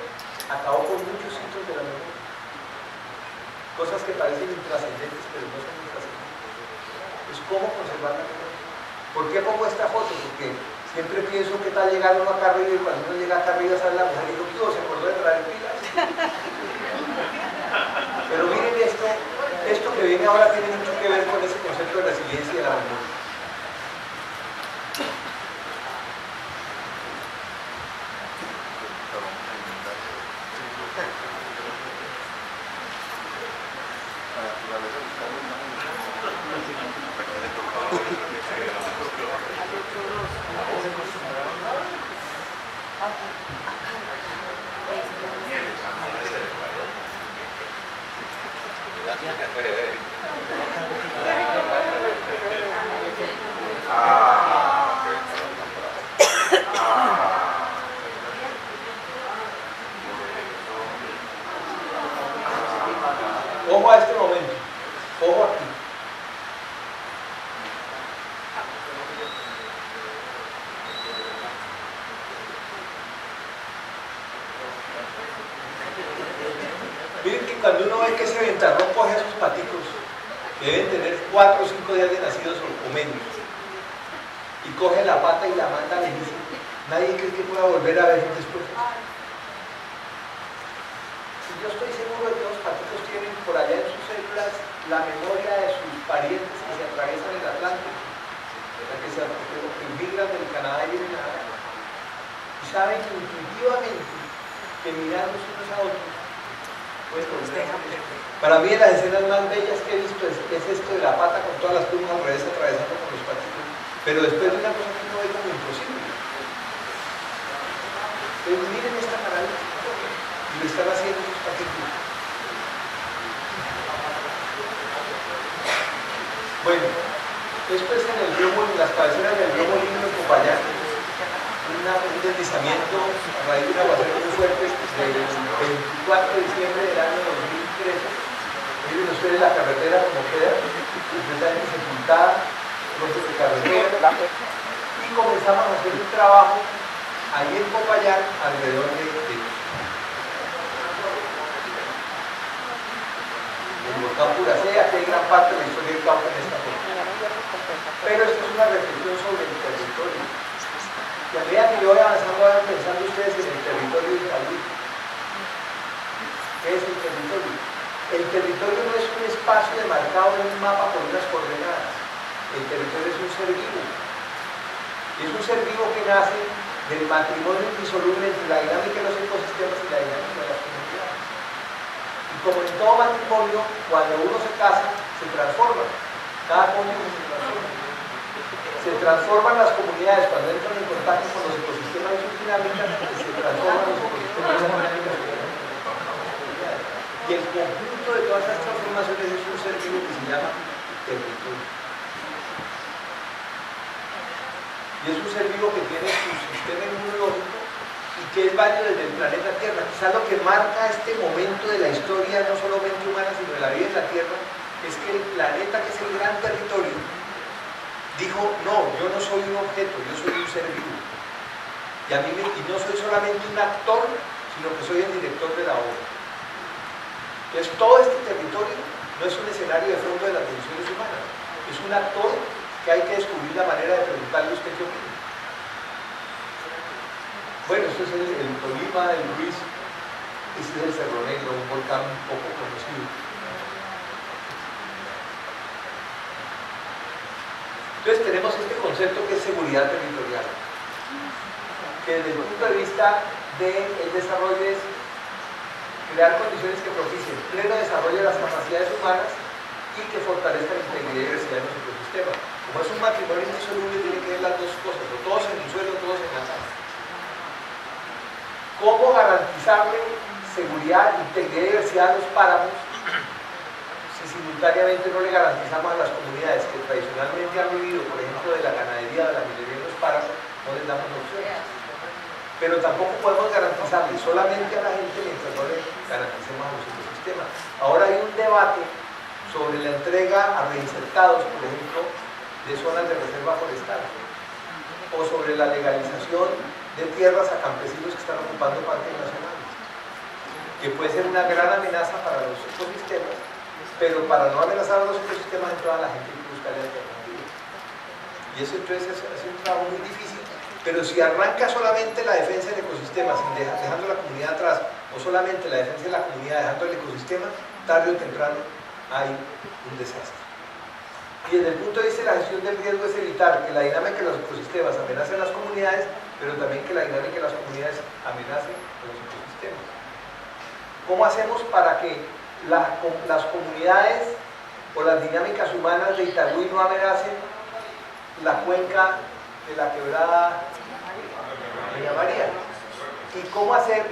acabó con muchos sitios de la memoria. Cosas que parecen intrascendentes, pero no son intrascendentes. Entonces, ¿cómo conservar la memoria? ¿Por qué pongo esta foto? Porque siempre pienso que tal llegar uno acá arriba y cuando uno llega acá arriba sale la mujer y digo, ¿qué hubo? ¿Se acordó de traer pilas? Pero miren esto que viene ahora tiene mucho que ver con ese concepto de resiliencia y de la memoria. Ojo a este momento, ojo aquí. Miren que cuando uno ve que ese ventarrón coge a sus paticos, que deben tener 4 o 5 días de nacidos o menos, y coge la pata y la manda le dice, nadie cree que pueda volver a verlos después. Yo estoy seguro de que los paticos tienen por allá en sus células la memoria de sus parientes que se atraviesan el Atlántico, que migran del Canadá y vienen a África. Y saben que intuitivamente que mirándose unos a otros, pues para mí de las escenas más bellas que he visto es esto de la pata con todas las plumas al revés atravesando con los paticos, pero después de una cosa que uno ve como imposible. Pero miren esta maravilla. Y lo están haciendo esos paquetes. Bueno, esto es en el río Molino, en las cabeceras del río Molino de Popayán, un deslizamiento a raíz de un aguacero muy fuerte del 24 de diciembre del año 2013. Miren ustedes la carretera como queda, completamente sepultada, troncos de carretera, y comenzamos a hacer un trabajo ahí en Popayán alrededor de el volcán Puracea, que hay gran parte de la historia del Cauca en esta zona. Pero esto es una reflexión sobre el territorio. Y a medida que yo voy avanzando, van pensando ustedes en el territorio de Cali. ¿Qué es el territorio? El territorio no es un espacio demarcado en un mapa por unas coordenadas. El territorio es un ser vivo. Y es un ser vivo que nace del matrimonio indisoluble entre la dinámica de los ecosistemas y la dinámica de las comunidades. Y como en todo matrimonio, cuando uno se casa, se transforma. Cada cónyuge se transforma. Se transforman las comunidades cuando entran en contacto con los ecosistemas y sus dinámicas, se transforman los ecosistemas y sus dinámicas. Y el conjunto de todas estas transformaciones es un ser vivo que se llama territorio. Y es un ser vivo que tiene su sistema inmunológico y que es válido desde el planeta Tierra. Quizás lo que marca este momento de la historia, no solamente humana, sino de la vida en la Tierra, es que el planeta, que es el gran territorio, dijo, no, yo no soy un objeto, yo soy un ser vivo. Y no soy solamente un actor, sino que soy el director de la obra. Entonces, todo este territorio no es un escenario de fondo de las decisiones humanas, es un actor que hay que descubrir la manera de preguntarle a usted qué opina. Bueno, esto es el Tolima, el Ruiz, este es el Cerro Negro, un volcán un poco conocido. Entonces tenemos este concepto que es seguridad territorial, que desde el punto de vista del desarrollo es crear condiciones que propicien pleno desarrollo de las capacidades humanas y que fortalezcan la integridad y diversidad de nuestro ecosistema. Como es un matrimonio indisoluble, tiene que ver las dos cosas, o todos en el suelo, todos en la casa. ¿Cómo garantizarle seguridad, integridad y diversidad a los páramos si simultáneamente no le garantizamos a las comunidades que tradicionalmente han vivido, por ejemplo, de la ganadería, de la minería en los páramos, no les damos opciones? Pero tampoco podemos garantizarle solamente a la gente mientras no le garanticemos a los ecosistemas. Ahora hay un debate sobre la entrega a reinsertados, por ejemplo, de zonas de reserva forestal, o sobre la legalización de tierras a campesinos que están ocupando parques nacionales, que puede ser una gran amenaza para los ecosistemas, pero para no amenazar a los ecosistemas, entonces la gente hay que buscar alternativas. Y eso entonces es un trabajo muy difícil, pero si arranca solamente la defensa del ecosistema, dejando la comunidad atrás, o solamente la defensa de la comunidad dejando el ecosistema, tarde o temprano hay un desastre. Y desde el punto de vista de la gestión del riesgo es evitar que la dinámica de los ecosistemas amenace a las comunidades, pero también que la dinámica de las comunidades amenace a los ecosistemas. ¿Cómo hacemos para que las comunidades o las dinámicas humanas de Itagüí no amenacen la cuenca de la quebrada Doña María? ¿Y cómo hacer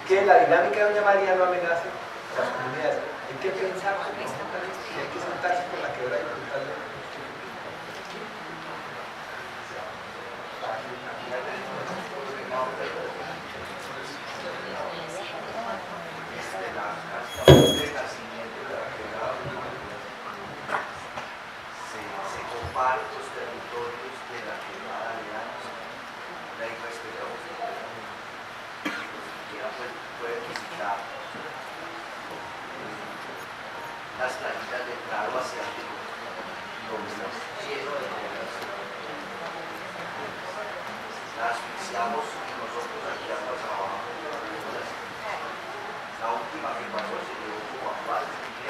que la dinámica de Doña María no amenace a las comunidades? Hay que pensar, hay que sentarse con la quebrada y preguntarle. Las playitas de claro hacia arriba, donde está lleno de población. La asfixiamos y nosotros aquí hasta abajo. La última que pasó se llevó como a Paz y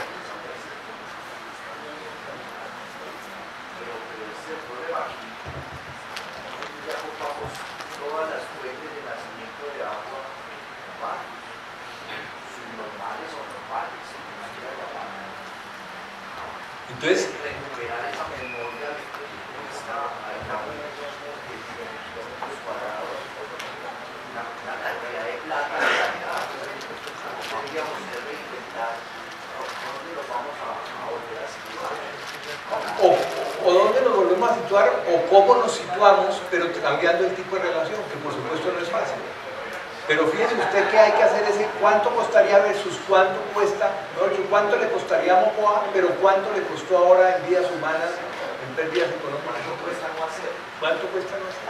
pero ese problema aquí, ya ocupamos todas las fuentes de nacimiento de agua, subnormales o normales. Entonces, recuperar esa memoria está ahí la cantidad de plata podríamos reinventar dónde nos vamos a volver a situar o dónde nos volvemos a situar o cómo nos situamos, pero cambiando el tipo de relación, que por supuesto no es fácil. Pero fíjese usted que hay que hacer ese cuánto costaría versus cuánto cuesta, ¿no? Cuánto le costaría a Mocoa, pero cuánto le costó ahora en vidas humanas, en pérdidas económicas. ¿Cuánto cuesta no hacer? ¿Cuánto cuesta no hacer?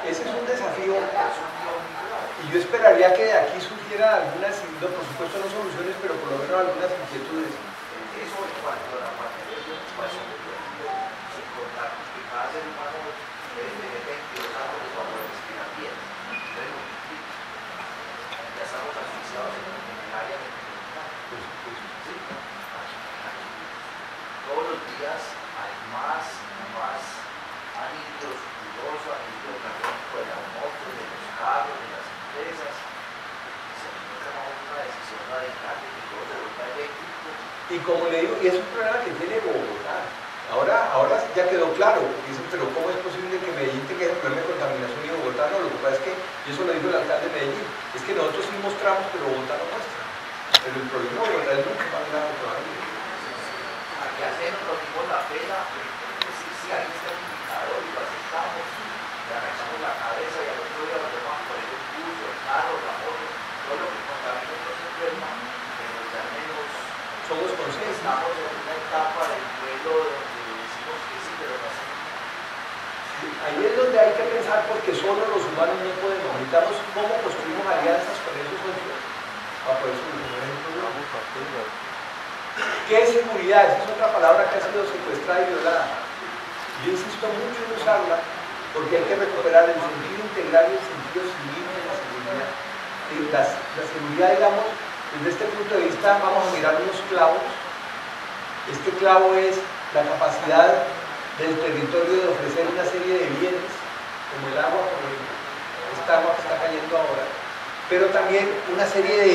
Ese es un desafío y yo esperaría que de aquí surgieran algunas, por supuesto no soluciones, pero por lo menos algunas inquietudes. Eso en cuanto a la parte de preocupación, sin contar que cada ser humano debe tener 22 años para respirar bien. Ya estamos asfixiados en el área de todos los días hay más anillos dudosos, anillos cardíacos de la moto, de los carros, de las empresas. Se toma una decisión radical de que todo se vuelva eléctrico. Y como le digo, y es un problema que tiene Bogotá. Ahora ya quedó claro, dicen, pero ¿cómo es posible que Medellín tenga el problema de contaminación y Bogotá no? Lo que pasa es que, y eso lo dijo el alcalde de Medellín, es que nosotros sí mostramos, pero Bogotá no muestra. Pero el problema de Bogotá es nunca más grave todavía. Aquí hacemos lo mismo la pena, si ahí está el indicador y lo aceptamos, le agachamos la cabeza y al otro día lo tomamos por el bus, el carro, la moto, todo lo que contamina no se enferma, pero ya menos Somos conscientes. estamos en una etapa del vuelo donde decimos que sí, pero no hacemos. Ahí es donde hay que pensar porque solo los humanos no podemos. Necesitamos cómo construimos alianzas con esos otros para poder solucionar el problema. ¿Qué es seguridad? Esa es otra palabra que ha sido secuestrada y violada. Yo insisto mucho en usarla porque hay que recuperar el sentido integral y el sentido civil de la seguridad. La seguridad, digamos, desde este punto de vista, vamos a mirar unos clavos. Este clavo es la capacidad del territorio de ofrecer una serie de bienes, como el agua, por ejemplo, esta agua que está cayendo ahora, pero también una serie de,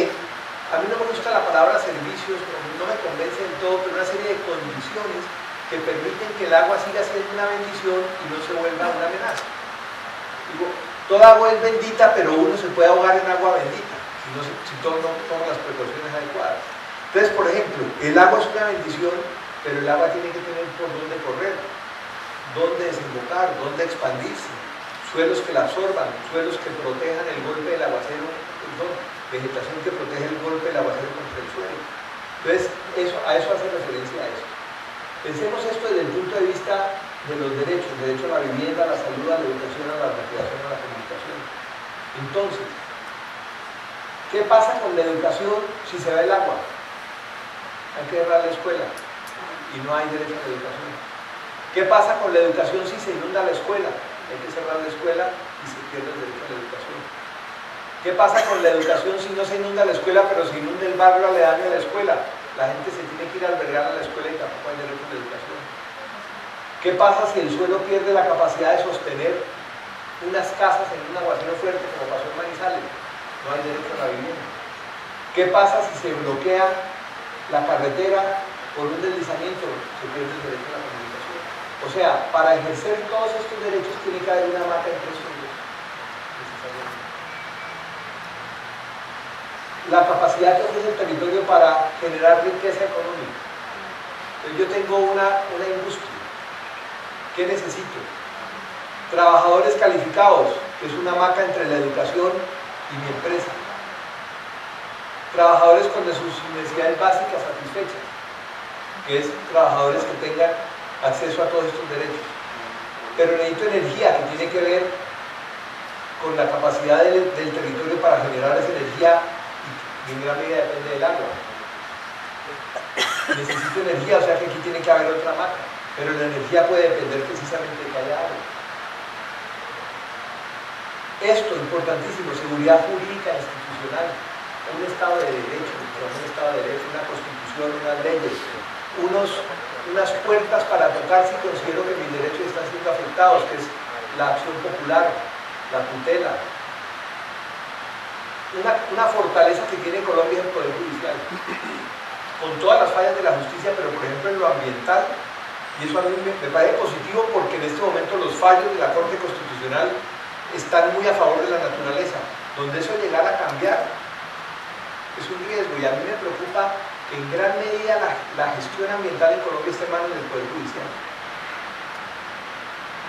a mí no me gusta la palabra servicios, no me convence del todo, pero una serie de condiciones que permiten que el agua siga siendo una bendición y no se vuelva una amenaza. Digo, toda agua es bendita, pero uno se puede ahogar en agua bendita si no toma las precauciones adecuadas. Entonces, por ejemplo, el agua es una bendición, pero el agua tiene que tener por dónde correr, dónde desembocar, dónde expandirse, suelos que la absorban, suelos que protejan el golpe del aguacero, vegetación que protege el golpe del aguacero contra el suelo. Entonces, a eso hace referencia a eso. Pensemos esto desde el punto de vista de los derechos, derecho a la vivienda, a la salud, a la educación, a la recreación, a la comunicación. Entonces, ¿qué pasa con la educación si se va el agua? Hay que cerrar la escuela y no hay derecho a la educación. ¿Qué pasa con la educación si se inunda la escuela? Hay que cerrar la escuela y se pierde el derecho a la educación. ¿Qué pasa con la educación si no se inunda la escuela, pero se inunda el barrio aledaño a la escuela? La gente se tiene que ir a albergar a la escuela y tampoco hay derecho a la educación. ¿Qué pasa si el suelo pierde la capacidad de sostener unas casas en un aguacero fuerte como pasó en Manizales? No hay derecho a la vivienda. ¿Qué pasa si se bloquea la carretera por un deslizamiento? Se pierde el derecho a la comunicación. O sea, para ejercer todos estos derechos tiene que haber una marca de precios. La capacidad que ofrece el territorio para generar riqueza económica. Entonces yo tengo una industria. ¿Qué necesito? Trabajadores calificados, que es una marca entre la educación y mi empresa. Trabajadores con sus necesidades básicas satisfechas, que es trabajadores que tengan acceso a todos estos derechos. Pero necesito energía, que tiene que ver con la capacidad del territorio para generar esa energía, y en gran medida depende del agua. Necesito energía, o sea que aquí tiene que haber otra marca, pero la energía puede depender precisamente de que haya agua. Esto, importantísimo, seguridad jurídica institucional, un Estado de Derecho, una Constitución, unas leyes, unas puertas para tocar si considero que mis derechos están siendo afectados, que es la acción popular, la tutela. Una fortaleza que tiene Colombia es el Poder Judicial, con todas las fallas de la justicia, pero por ejemplo en lo ambiental, y eso a mí me parece positivo porque en este momento los fallos de la Corte Constitucional están muy a favor de la naturaleza. Donde eso llegara a cambiar es un riesgo, y a mí me preocupa que en gran medida la gestión ambiental en Colombia esté en manos del Poder Judicial.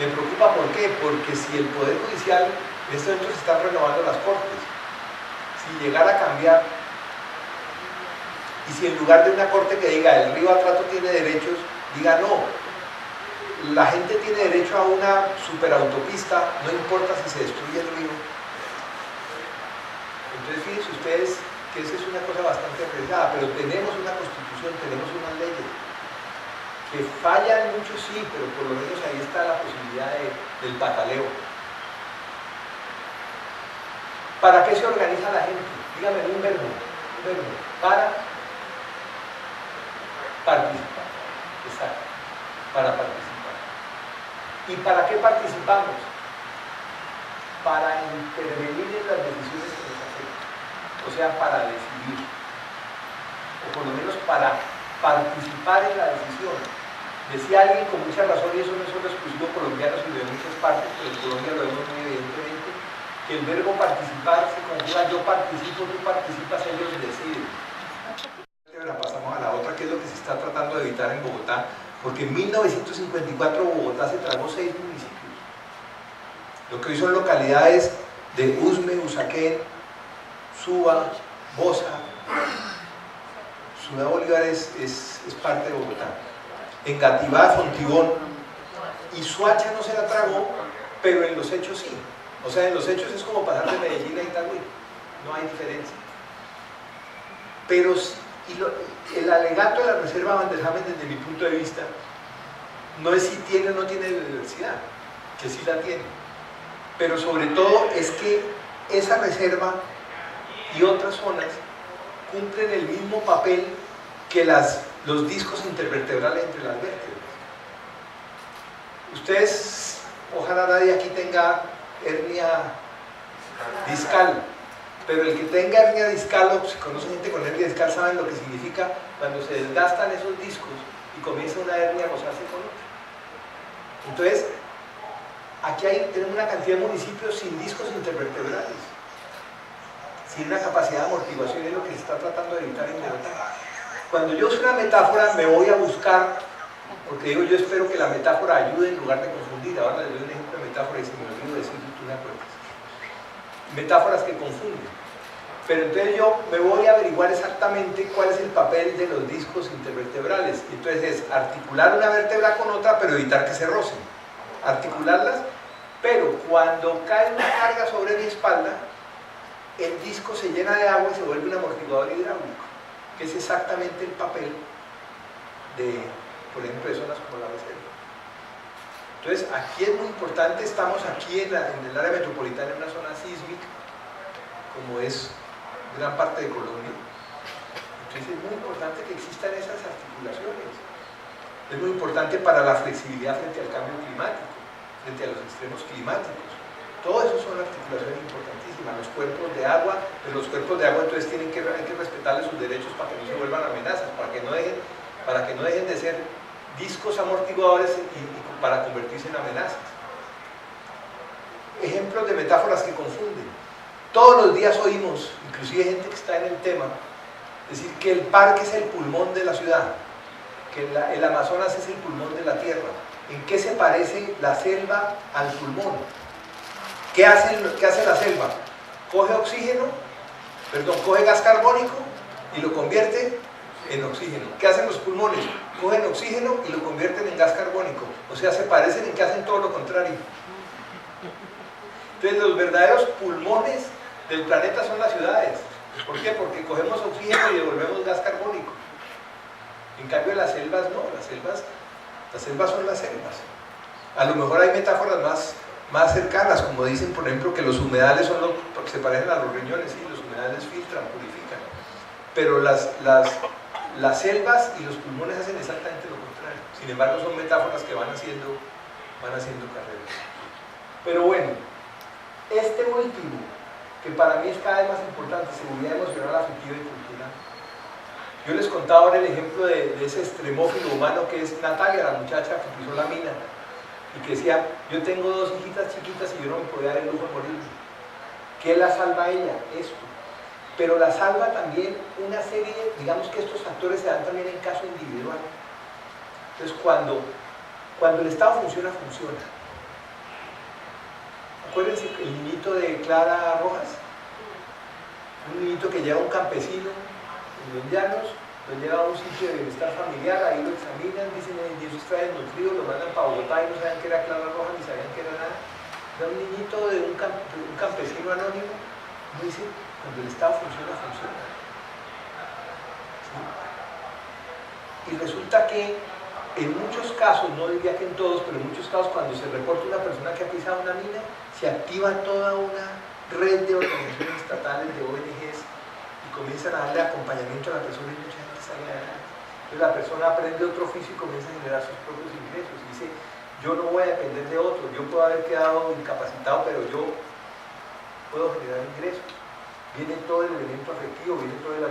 Me preocupa, ¿por qué? Porque si el Poder Judicial, en este momento se están renovando las Cortes, si llegara a cambiar, y si en lugar de una corte que diga el río Atrato tiene derechos, diga no, la gente tiene derecho a una superautopista, no importa si se destruye el río. Entonces fíjense ustedes que esa es una cosa bastante arriesgada, pero tenemos una constitución, tenemos unas leyes que fallan mucho, sí, pero por lo menos ahí está la posibilidad del pataleo. ¿Para qué se organiza la gente? Dígame un verbo, para participar, exacto, para participar. ¿Y para qué participamos? Para intervenir en las decisiones que nos afectan, o sea, para decidir, o por lo menos para participar en la decisión. Decía alguien con mucha razón, y eso no es solo exclusivo colombiano, sino de muchas partes, pero en Colombia lo vemos muy evidentemente, que el verbo participar se conjuga yo participo, tú participas, ellos deciden. Ahora pasamos a la otra, que es lo que se está tratando de evitar en Bogotá, porque en 1954 Bogotá se tragó 6 municipios. Lo que hoy son localidades de Usme, Usaquén, Suba, Bosa. Ciudad Bolívar es parte de Bogotá. Engativá, Fontibón, y Soacha no se la tragó, pero en los hechos sí. O sea, en los hechos es como pasar de Medellín a Itagüí, no hay diferencia. Pero el alegato de la Reserva Van der Hamen, desde mi punto de vista, no es si tiene o no tiene biodiversidad, que sí la tiene, pero sobre todo es que esa reserva y otras zonas cumplen el mismo papel que los discos intervertebrales entre las vértebras. Ustedes, ojalá nadie aquí tenga hernia discal, pero el que tenga hernia discal, o si conocen gente con hernia discal, saben lo que significa cuando se desgastan esos discos y comienza una hernia a rozarse con otra. Entonces, aquí tenemos una cantidad de municipios sin discos intervertebrales, sin una capacidad de amortiguación, es lo que se está tratando de evitar en Bogotá. Cuando yo uso una metáfora, me voy a buscar, porque digo, yo espero que la metáfora ayude en lugar de confundir. Ahora les doy un ejemplo de metáfora y se me olvidó decir, tú me acuerdas. Metáforas que confunden. Pero entonces yo me voy a averiguar exactamente cuál es el papel de los discos intervertebrales. Entonces es articular una vértebra con otra, pero evitar que se rocen. Articularlas, pero cuando cae una carga sobre mi espalda, el disco se llena de agua y se vuelve un amortiguador hidráulico, que es exactamente el papel de, por ejemplo, de zonas como la reserva. Entonces, aquí es muy importante, estamos aquí en el área metropolitana, en una zona sísmica, como es gran parte de Colombia. Entonces, es muy importante que existan esas articulaciones. Es muy importante para la flexibilidad frente al cambio climático, frente a los extremos climáticos. Todo eso son articulaciones importantísimas. Los cuerpos de agua, pero los cuerpos de agua entonces hay que respetarles sus derechos para que no se vuelvan amenazas, para que no dejen de ser discos amortiguadores y para convertirse en amenazas. Ejemplos de metáforas que confunden. Todos los días oímos, inclusive gente que está en el tema, decir que el parque es el pulmón de la ciudad, que el Amazonas es el pulmón de la tierra. ¿En qué se parece la selva al pulmón? ¿Qué hace la selva? Coge gas carbónico y lo convierte en oxígeno. ¿Qué hacen los pulmones? Cogen oxígeno y lo convierten en gas carbónico. O sea, se parecen en que hacen todo lo contrario. Entonces, los verdaderos pulmones del planeta son las ciudades. ¿Por qué? Porque cogemos oxígeno y devolvemos gas carbónico. En cambio, las selvas no, las selvas son las selvas. A lo mejor hay metáforas más cercanas, como dicen, por ejemplo, que los humedales se parecen a los riñones, sí, los humedales filtran, purifican. Pero las selvas y los pulmones hacen exactamente lo contrario. Sin embargo, son metáforas que van haciendo carreras. Pero bueno, este último, que para mí es cada vez más importante, seguridad emocional, afectiva y cultural. Yo les contaba ahora el ejemplo de ese extremófilo humano que es Natalia, la muchacha que pisó la mina y que decía, yo tengo 2 hijitas chiquitas y yo no me podía dar el lujo de morirme. ¿Qué la salva a ella? Esto. Pero la salva también una serie, digamos que estos factores se dan también en caso individual. Entonces, cuando el Estado funciona, funciona. Acuérdense el niñito de Clara Rojas, un niñito que lleva a un campesino en los llanos, lo lleva a un sitio de bienestar familiar, ahí lo examinan, dicen, Dios está desnutrido, lo mandan para Bogotá y no saben que era Clara Rojas ni sabían que era nada. Era un niñito de un campesino anónimo, dice, cuando el Estado funciona, funciona. ¿Sí? Y resulta que en muchos casos, no diría que en todos, pero en muchos casos cuando se reporta una persona que ha pisado una mina, se activa toda una red de organizaciones estatales, de ONGs, y comienzan a darle acompañamiento a la persona y mucha gente sale adelante. Entonces la persona aprende otro oficio y comienza a generar sus propios ingresos y dice, yo no voy a depender de otro, yo puedo haber quedado incapacitado, pero yo puedo generar ingresos. Viene todo el elemento afectivo, viene todo el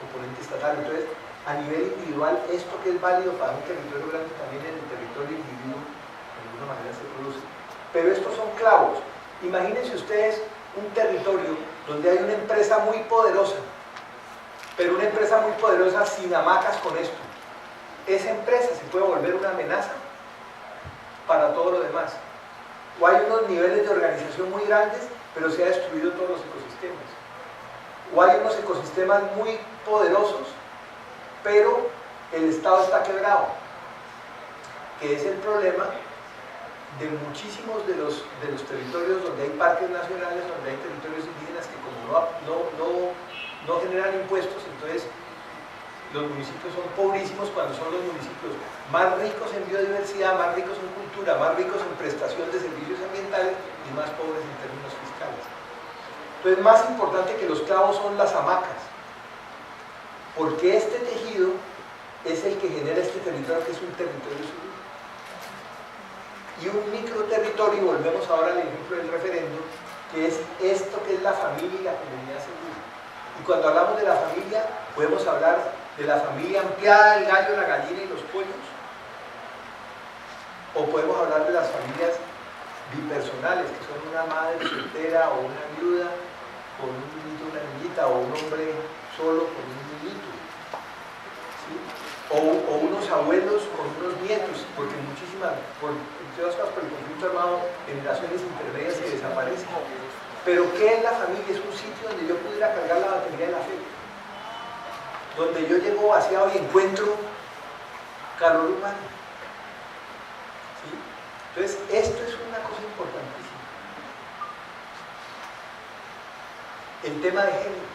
componente estatal. Entonces, a nivel individual, esto que es válido para un territorio grande, también en el territorio individuo, de alguna manera se produce. Pero estos son clavos. Imagínense ustedes un territorio donde hay una empresa muy poderosa, pero una empresa muy poderosa sin hamacas con esto. Esa empresa se puede volver una amenaza para todo lo demás. O hay unos niveles de organización muy grandes, pero se ha destruido todos los ecosistemas. O hay unos ecosistemas muy poderosos, pero el Estado está quebrado, que es el problema de muchísimos de los territorios donde hay parques nacionales, donde hay territorios indígenas que como no generan impuestos, entonces los municipios son pobrísimos cuando son los municipios más ricos en biodiversidad, más ricos en cultura, más ricos en prestación de servicios ambientales y más pobres en términos fiscales. Entonces, más importante que los clavos son las hamacas, porque este tejido es el que genera este territorio, que es un territorio seguro. y un microterritorio, y volvemos ahora al ejemplo del referendo, que es esto que es la familia y la comunidad segura. Y cuando hablamos de la familia, podemos hablar de la familia ampliada, el gallo, la gallina y los pollos, o podemos hablar de las familias bipersonales, que son una madre soltera o una viuda con un niñito, una niñita, o un hombre solo con un niñito, ¿sí? O unos abuelos con unos nietos, porque muchísimas, entre otras cosas, por el conflicto armado, generaciones intermedias se desaparecen. Pero ¿qué es la familia? Es un sitio donde yo pudiera cargar la batería de la fe, donde yo llego vaciado y encuentro calor humano, ¿sí? Entonces, esto es una cosa importantísima. El tema de género.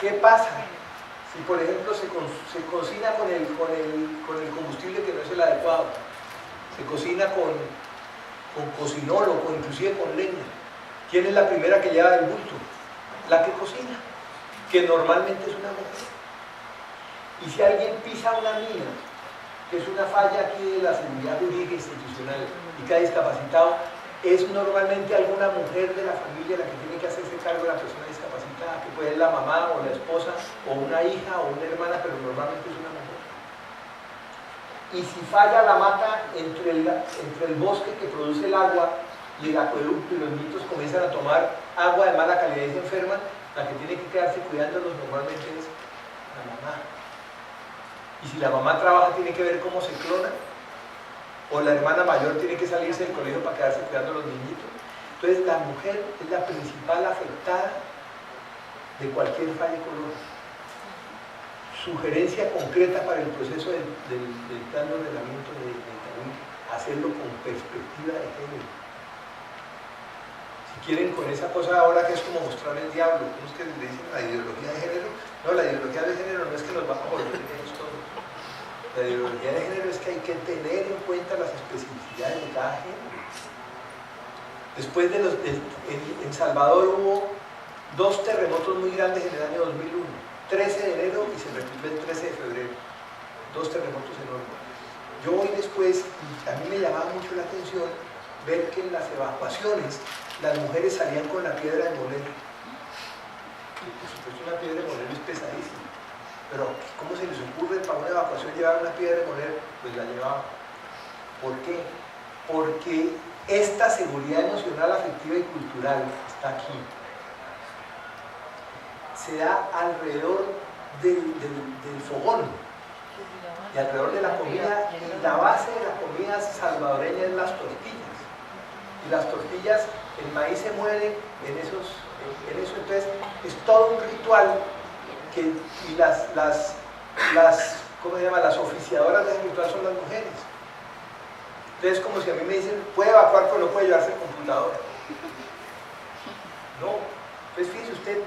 ¿Qué pasa si, por ejemplo, se cocina con el combustible que no es el adecuado? Se cocina con cocinol o inclusive con leña. ¿Quién es la primera que lleva el bulto? La que cocina, que normalmente es una mujer. Y si alguien pisa una mina, que es una falla aquí de la seguridad jurídica institucional y queda discapacitado, es normalmente alguna mujer de la familia la que tiene que hacerse cargo de la persona discapacitada, que puede ser la mamá o la esposa o una hija o una hermana, pero normalmente es una mujer. Y si falla la mata entre el bosque que produce el agua y el acueducto y los niños comienzan a tomar agua de mala calidad y se enferman, la que tiene que quedarse cuidándolos normalmente es la mamá. Y si la mamá trabaja, tiene que ver cómo se clona, o la hermana mayor tiene que salirse del colegio para quedarse cuidando a los niñitos. Entonces la mujer es la principal afectada de cualquier falla ecológica. Sugerencia concreta para el proceso del plan de ordenamiento de Tahuí, hacerlo con perspectiva de género. Si quieren con esa cosa ahora que es como mostrar el diablo, ¿cómo es que le dicen la ideología de género? No, la ideología de género no es que nos vamos a volver todos. La ideología de género es que hay que tener en cuenta las especificidades de cada género. Después en Salvador hubo 2 terremotos muy grandes en el año 2001, 13 de enero y se repitió el 13 de febrero, 2 terremotos enormes. Yo hoy después, a mí me llamaba mucho la atención ver que en las evacuaciones las mujeres salían con la piedra de moler. Y por supuesto una piedra de moler es pesadísima. Pero, ¿cómo se les ocurre para una evacuación llevar una piedra de moler? Pues la llevaban. ¿Por qué? Porque esta seguridad emocional, afectiva y cultural está aquí. Se da alrededor del fogón y alrededor de la comida, y la base de la comida salvadoreña es las tortillas. Y las tortillas, el maíz se muere en eso. Entonces, es todo un ritual. Y las oficiadoras de ese ritual son las mujeres. Entonces, como si a mí me dicen, puede evacuar, pero no puede llevarse computadora. No. Entonces, fíjese usted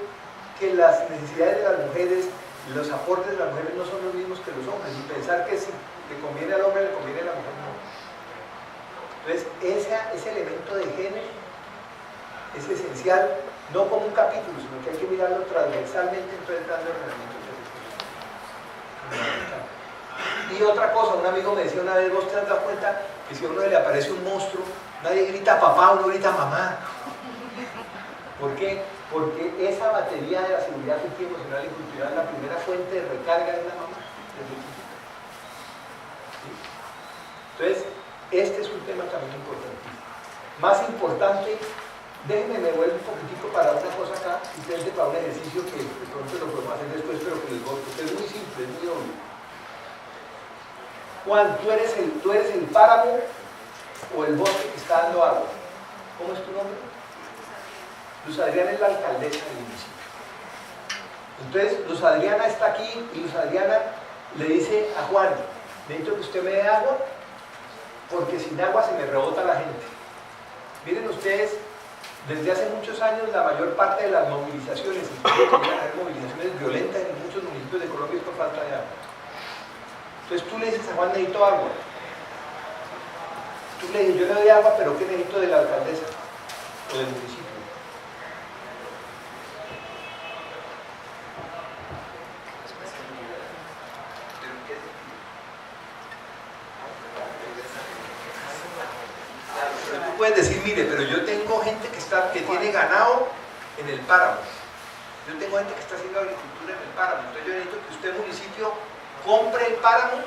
que las necesidades de las mujeres, los aportes de las mujeres no son los mismos que los hombres. Y pensar que si le conviene al hombre, le conviene a la mujer, no. Entonces, ese elemento de género es esencial. No como un capítulo, sino que hay que mirarlo transversalmente en todo el plan de ordenamiento territorial. Y otra cosa, un amigo me decía una vez, vos te has dado cuenta que si a uno le aparece un monstruo, nadie grita papá, uno grita mamá. ¿Por qué? Porque esa batería de la seguridad afectiva, emocional y cultural, la primera fuente de recarga es la mamá. ¿Sí? Entonces, este es un tema también importantísimo. Más importante, déjenme me vuelvo un poquitico para una cosa acá, simplemente para un ejercicio que de pronto lo podemos hacer después, pero que les voy, porque es muy simple, es muy obvio. Juan, ¿tú eres el páramo o el bosque que está dando agua? ¿Cómo es tu nombre? Luz Adriana es la alcaldesa del municipio. Entonces, Luz Adriana está aquí y Luz Adriana le dice a Juan, necesito que usted me dé agua, porque sin agua se me rebota la gente. Miren ustedes, desde hace muchos años la mayor parte de las movilizaciones, incluso llegan a haber movilizaciones violentas en muchos municipios de Colombia, es por falta de agua. Entonces tú le dices a Juan, necesito agua. Tú le dices, yo le doy agua, pero ¿qué necesito de la alcaldesa o del municipio? que tiene ganado en el páramo. Yo tengo gente que está haciendo agricultura en el páramo, entonces yo necesito que usted, municipio, compre el páramo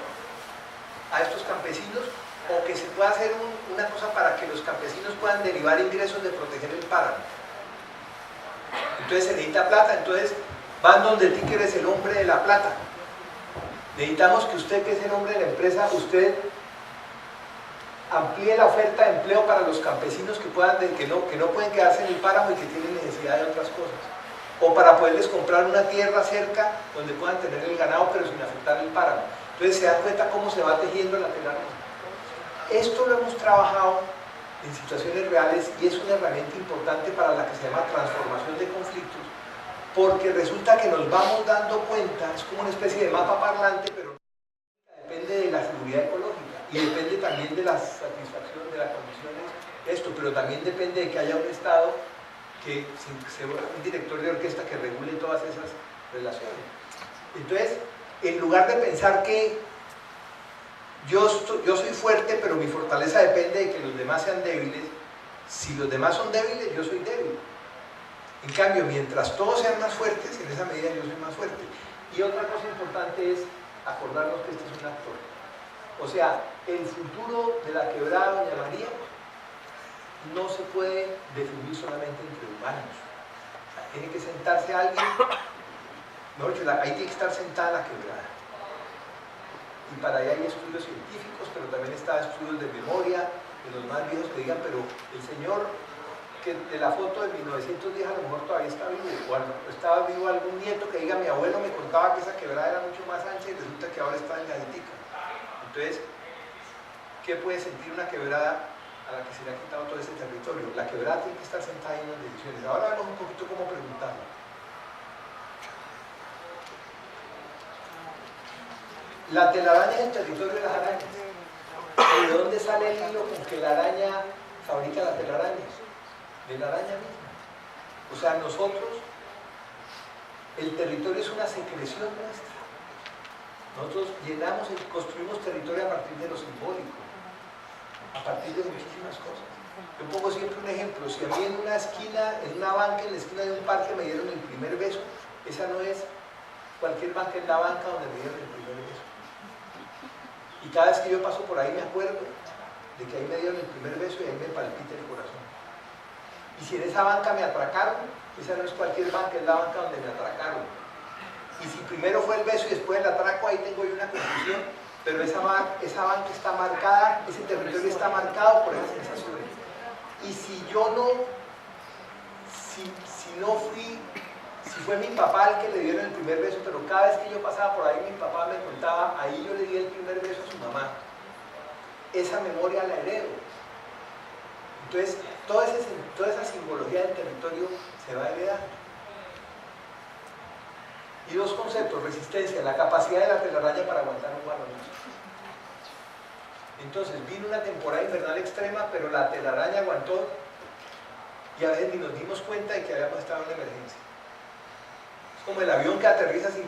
a estos campesinos, o que se pueda hacer una cosa para que los campesinos puedan derivar ingresos de proteger el páramo. Entonces se necesita plata, entonces van donde ti que eres el hombre de la plata. Necesitamos que usted, que es el hombre de la empresa, usted amplíe la oferta de empleo para los campesinos que no pueden quedarse en el páramo y que tienen necesidad de otras cosas. O para poderles comprar una tierra cerca donde puedan tener el ganado pero sin afectar el páramo. Entonces se dan cuenta cómo se va tejiendo la telaraña. Esto lo hemos trabajado en situaciones reales y es una herramienta importante para la que se llama transformación de conflictos, porque resulta que nos vamos dando cuenta, es como una especie de mapa parlante, pero depende de la seguridad ecológica y depende también de la satisfacción de las condiciones, pero también depende de que haya un Estado, un director de orquesta que regule todas esas relaciones. Entonces, en lugar de pensar que yo soy fuerte, pero mi fortaleza depende de que los demás sean débiles, si los demás son débiles, yo soy débil. En cambio, mientras todos sean más fuertes, en esa medida yo soy más fuerte. Y otra cosa importante es acordarnos que este es un actor. O sea, el futuro de la quebrada Doña María no se puede definir solamente entre humanos. O sea, tiene que sentarse alguien, mejor dicho, ahí tiene que estar sentada la quebrada. Y para allá hay estudios científicos, pero también está estudios de memoria, de los más viejos que digan, pero el señor que de la foto de 1910 a lo mejor todavía está vivo, o estaba vivo algún nieto que diga, mi abuelo me contaba que esa quebrada era mucho más ancha y resulta que ahora está en Gajetica. Entonces, ¿qué puede sentir una quebrada a la que se le ha quitado todo ese territorio? La quebrada tiene que estar sentada en unas decisiones. Ahora vemos un poquito cómo preguntarlo. La telaraña es el territorio de las arañas. ¿Y de dónde sale el hilo con que la araña fabrica la telaraña? De la araña misma. O sea, nosotros, el territorio es una secreción nuestra. Nosotros construimos territorio a partir de lo simbólico, a partir de muchísimas cosas. Yo pongo siempre un ejemplo. Si a mí en una esquina, en una banca, en la esquina de un parque me dieron el primer beso, esa no es cualquier banca, es la banca donde me dieron el primer beso. Y cada vez que yo paso por ahí me acuerdo de que ahí me dieron el primer beso y ahí me palpita el corazón. Y si en esa banca me atracaron, esa no es cualquier banca, es la banca donde me atracaron. Y si primero fue el beso y después el atraco, ahí tengo yo una confusión, pero esa banca está marcada, ese territorio está marcado por esas sensaciones. Y si yo no, si fue mi papá el que le dieron el primer beso, pero cada vez que yo pasaba por ahí mi papá me contaba, ahí yo le di el primer beso a su mamá, esa memoria la heredo. Entonces, toda esa simbología del territorio se va heredando. Y dos conceptos: resistencia, la capacidad de la telaraña para aguantar un balonazo. Entonces, vino una temporada invernal extrema, pero la telaraña aguantó y a veces ni nos dimos cuenta de que habíamos estado en emergencia. Es como el avión que aterriza sin